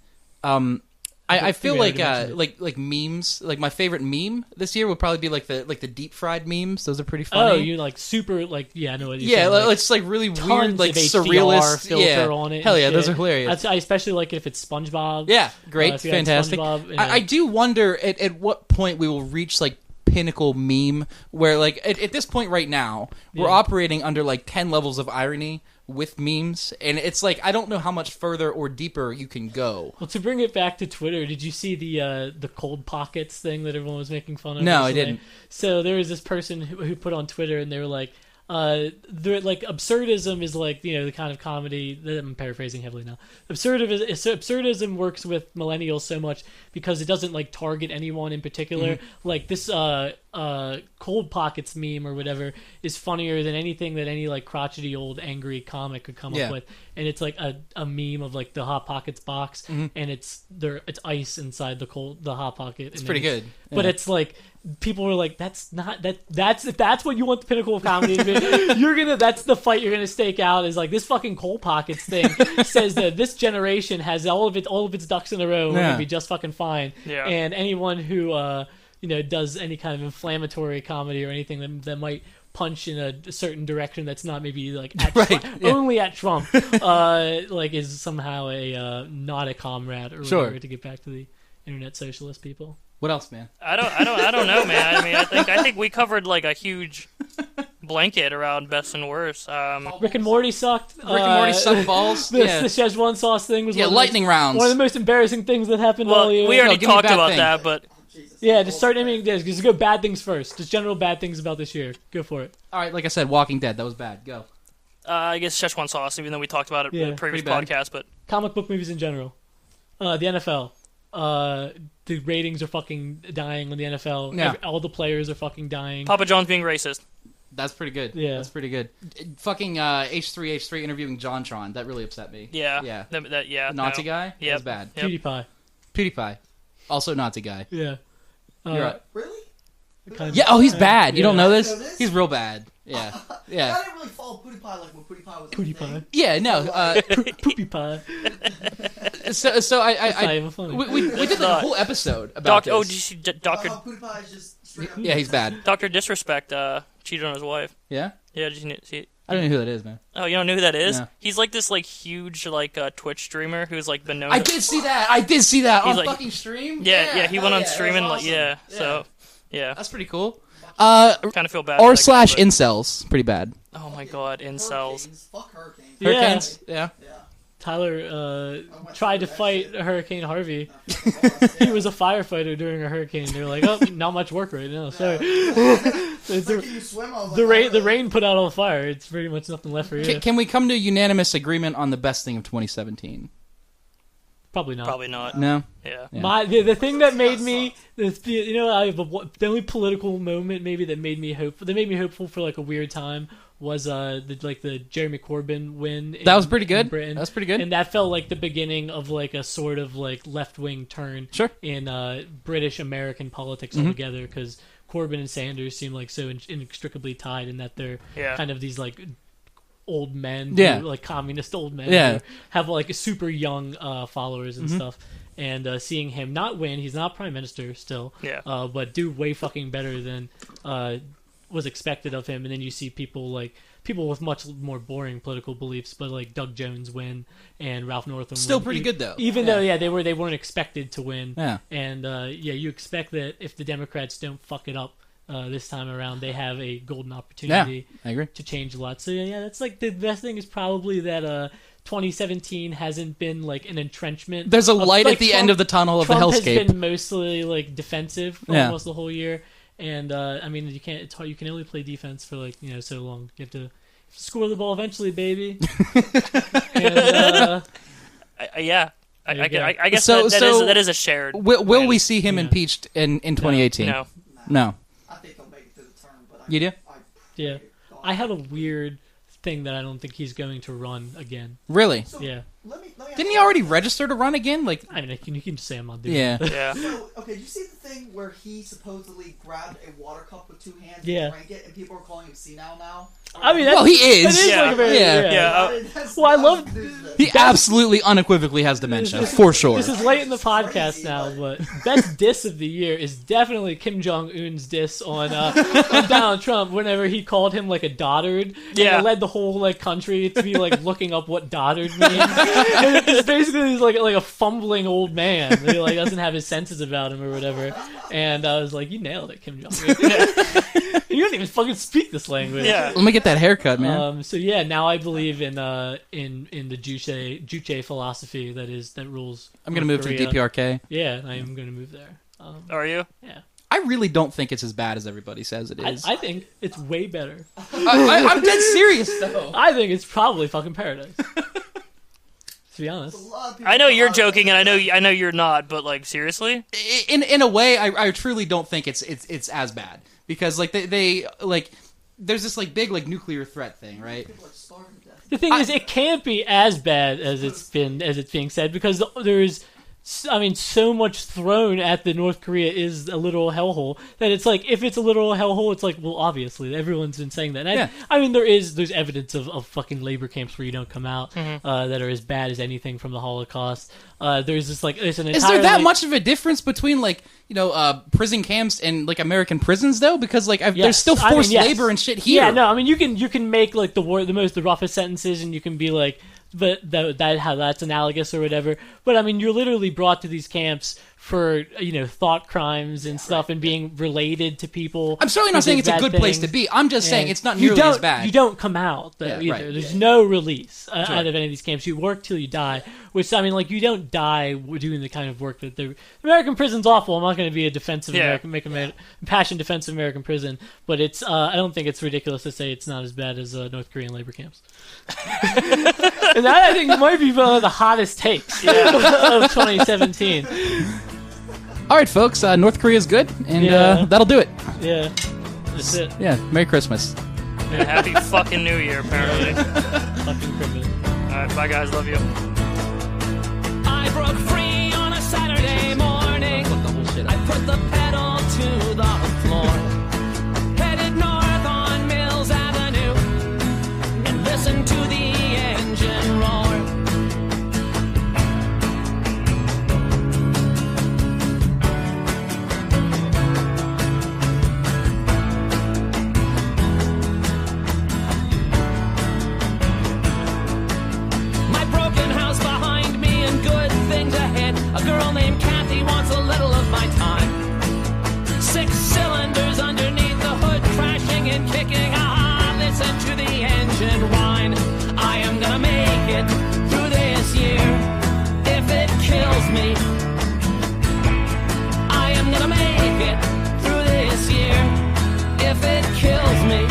I feel like memes. Like my favorite meme this year would probably be like the deep fried memes. Those are pretty funny. Oh, you like super like I know what you're saying. Yeah, it's like really weird, like surrealist filter on it. Hell yeah, those are hilarious. I especially like it if it's SpongeBob. Yeah, great, fantastic. I do wonder at what point we will reach like pinnacle meme where like at this point right now we're operating under like 10 levels of irony with memes, and it's like I don't know how much further or deeper you can go. Well, to bring it back to Twitter, did you see the cold pockets thing that everyone was making fun of? No, I didn't. So there was this person who put on Twitter, and they were like, absurdism is like the kind of comedy that I'm paraphrasing heavily now. Absurdism works with millennials so much because it doesn't like target anyone in particular. Like this cold pockets meme or whatever is funnier than anything that any like crotchety old angry comic could come up with. And it's like a meme of like the Hot Pockets box, and it's ice inside the Hot Pocket. It's pretty good, but it's like people were like, that's if that's what you want the pinnacle of comedy to be, that's the fight you're gonna stake out, is like this fucking cold pockets thing says that this generation has all of its ducks in a row, we're gonna be just fucking fine. And anyone who does any kind of inflammatory comedy or anything that might punch in a certain direction that's not maybe like only at Trump, like is somehow not a comrade or whatever, to get back to the internet socialist people. What else, man? I don't know, man. I mean, I think we covered like a huge blanket around best and worst. Rick and Morty sucked. Rick and Morty sucked balls. The Szechuan sauce thing was lightning rounds. One of the most embarrassing things that happened all year. We already talked about that, but just start naming. Just go bad things first. Just general bad things about this year. Go for it. All right, like I said, Walking Dead. That was bad. Go. I guess Szechuan sauce, even though we talked about it in the previous podcast. But comic book movies in general. The NFL. The ratings are fucking dying on the NFL. Yeah. All the players are fucking dying. Papa John's being racist. That's pretty good. Yeah. That's pretty good. Fucking H3H3 interviewing JonTron. That really upset me. Yeah. The Nazi guy? Yeah. That was bad. Yep. PewDiePie. Also Nazi guy. Yeah. You're right. Really? Yeah, he's bad. You don't know this? He's real bad. Yeah. I didn't really follow Pootie Pie like when Pootie Pie was Pootie Pie. Yeah, no. Poopy Pie. So we did a whole episode about this. Oh, did you see Doctor? Pootie Pie is just straight up. Yeah, he's bad. Dr. Disrespect cheated on his wife. Yeah. Yeah, did you see it? I don't know who that is, man. Oh, you don't know who that is? No. He's like this huge Twitch streamer who's like been known. I did see that on like, fucking stream. Yeah, he went on streaming awesome. So yeah, that's pretty cool. kind of feel bad. R / incels, pretty bad. Oh my god, incels. Fuck hurricanes. Hurricanes, yeah. Tyler tried to fight Hurricane Harvey. He was a firefighter during a hurricane. They were like, "Oh, not much work right now. Sorry." The rain put out all the fire. It's pretty much nothing left for you. Can we come to unanimous agreement on the best thing of 2017? Probably not. Probably not. No. Yeah. The thing that made me, the only political moment maybe that made me hopeful for like a weird time was the Jeremy Corbyn win. That was pretty good. Britain. That's pretty good. And that felt like the beginning of like a sort of like left wing turn in British American politics altogether, because Corbyn and Sanders seem like so inextricably tied in that they're kind of these like old men, like communist old men, who have like super young followers and stuff. And seeing him not win, he's not prime minister still, but do way fucking better than was expected of him. And then you see people with much more boring political beliefs, but like Doug Jones win and Ralph Northam still win. pretty good though. Even though they weren't expected to win. Yeah. And you expect that if the Democrats don't fuck it up this time around, they have a golden opportunity I agree. to change a lot. So that's like the best thing is probably that 2017 hasn't been like an entrenchment. There's a light at the end of the tunnel of the hellscape. Trump has been mostly like defensive for almost the whole year. And I mean, you can't. You can only play defense for like so long. You have to score the ball eventually, baby. And, I guess that is a shared. Will we see him impeached in 2018? No. I think he'll make it through the term, but you do? Yeah. I have a weird thing that I don't think he's going to run again. Really? So, yeah. Let me Didn't he already register to run again? Like, I mean, you can just say I'm not doing it. Yeah. So, okay, did you see the thing where he supposedly grabbed a water cup with two hands and drank it, and people are calling him senile now? I mean, he is. That is like a very, well, I love. He absolutely, unequivocally has dementia, for sure. This is late in the podcast now, but best diss of the year is definitely Kim Jong-un's diss on Donald Trump whenever he called him like a dotard. Yeah. And led the whole like country to be like looking up what dotard means. And it's basically he's like a fumbling old man who like doesn't have his senses about him or whatever. And I was like, you nailed it, Kim Jong-un. You don't even fucking speak this language. Yeah. Let me get that haircut, man. So yeah, now I believe in the Juche philosophy that rules. I'm gonna move to DPRK. Yeah, I am gonna move there. Are you? Yeah. I really don't think it's as bad as everybody says it is. I think it's way better. I'm dead serious though. I think it's probably fucking paradise. To be honest, I know you're joking, and I know you're not. But like, seriously, in a way, I truly don't think it's as bad, because like they like there's this like big like nuclear threat thing, right? The thing is, it can't be as bad as it's being said, because there's. I mean, so much thrown at the North Korea is a literal hellhole that it's like, if it's a literal hellhole, it's like, well, obviously everyone's been saying that. And I mean, there's evidence of fucking labor camps where you don't come out that are as bad as anything from the Holocaust. There's this like, there's an entire, is there that much of a difference between like prison camps and like American prisons though? Because like there's still forced labor and shit here. Yeah, no, I mean you can make like the roughest sentences, and you can be like, but that's analogous or whatever. But I mean, you're literally brought to these camps for thought crimes and stuff, and being related to people. I'm certainly not saying it's a good place to be. I'm just saying it's not nearly as bad. You don't come out though, either. Right. There's no release out of any of these camps. You work till you die, which I mean, like, you don't die doing the kind of work that the American prison's awful. I'm not going to be a defensive passion defensive American prison, but it's I don't think it's ridiculous to say it's not as bad as North Korean labor camps. And that I think might be one of the hottest takes of 2017. All right, folks. North Korea's good, and that'll do it. Yeah, that's it. Yeah, Merry Christmas. Yeah, happy fucking New Year, apparently. Fucking criminal. All right, bye, guys. Love you. I broke free on a Saturday morning. I put the pedal to the floor. Headed north on Mills Avenue. A girl named Kathy wants a little of my time. 6 cylinders underneath the hood, crashing and kicking. Ah, listen to the engine whine. I am gonna make it through this year. If it kills me, I am gonna make it through this year. If it kills me.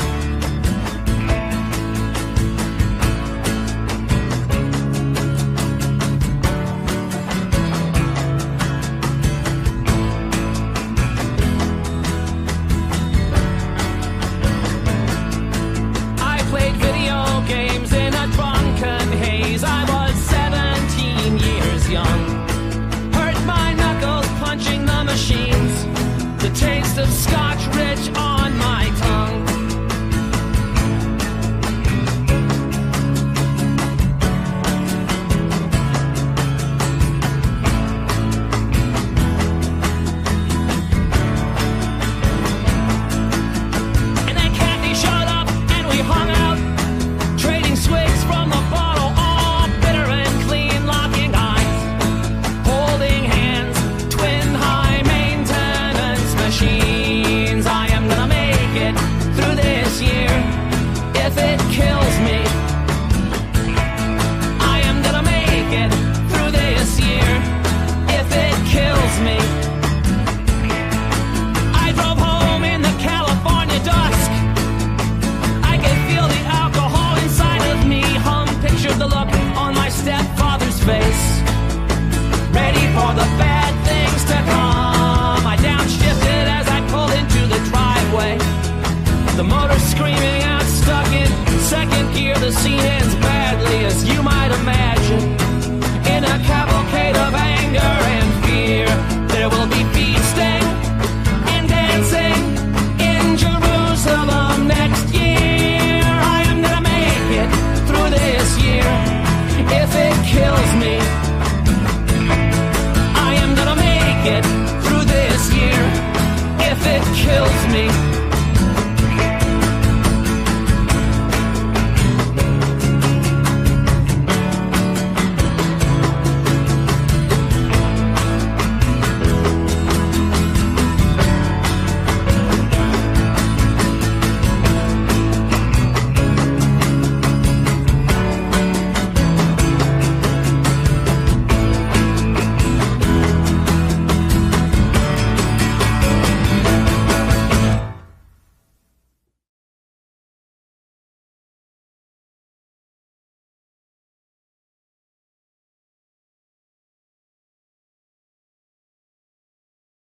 Taste of Scotch rich on my tongue. And then Kathy showed up and we hung out, trading swigs from the bottle, all bitter and clean, locking eyes, holding hands, twin high maintenance machines. I am gonna make it through this year. If it kills me, I am gonna make it through this year. If it kills me. I drove home in the California dusk. I could feel the alcohol inside of me hum. Pictured the look on my stepfather's face, ready for the bad things to come. I downshifted as I pulled into the driveway. The motor screaming out, stuck in second gear. The scene ends back.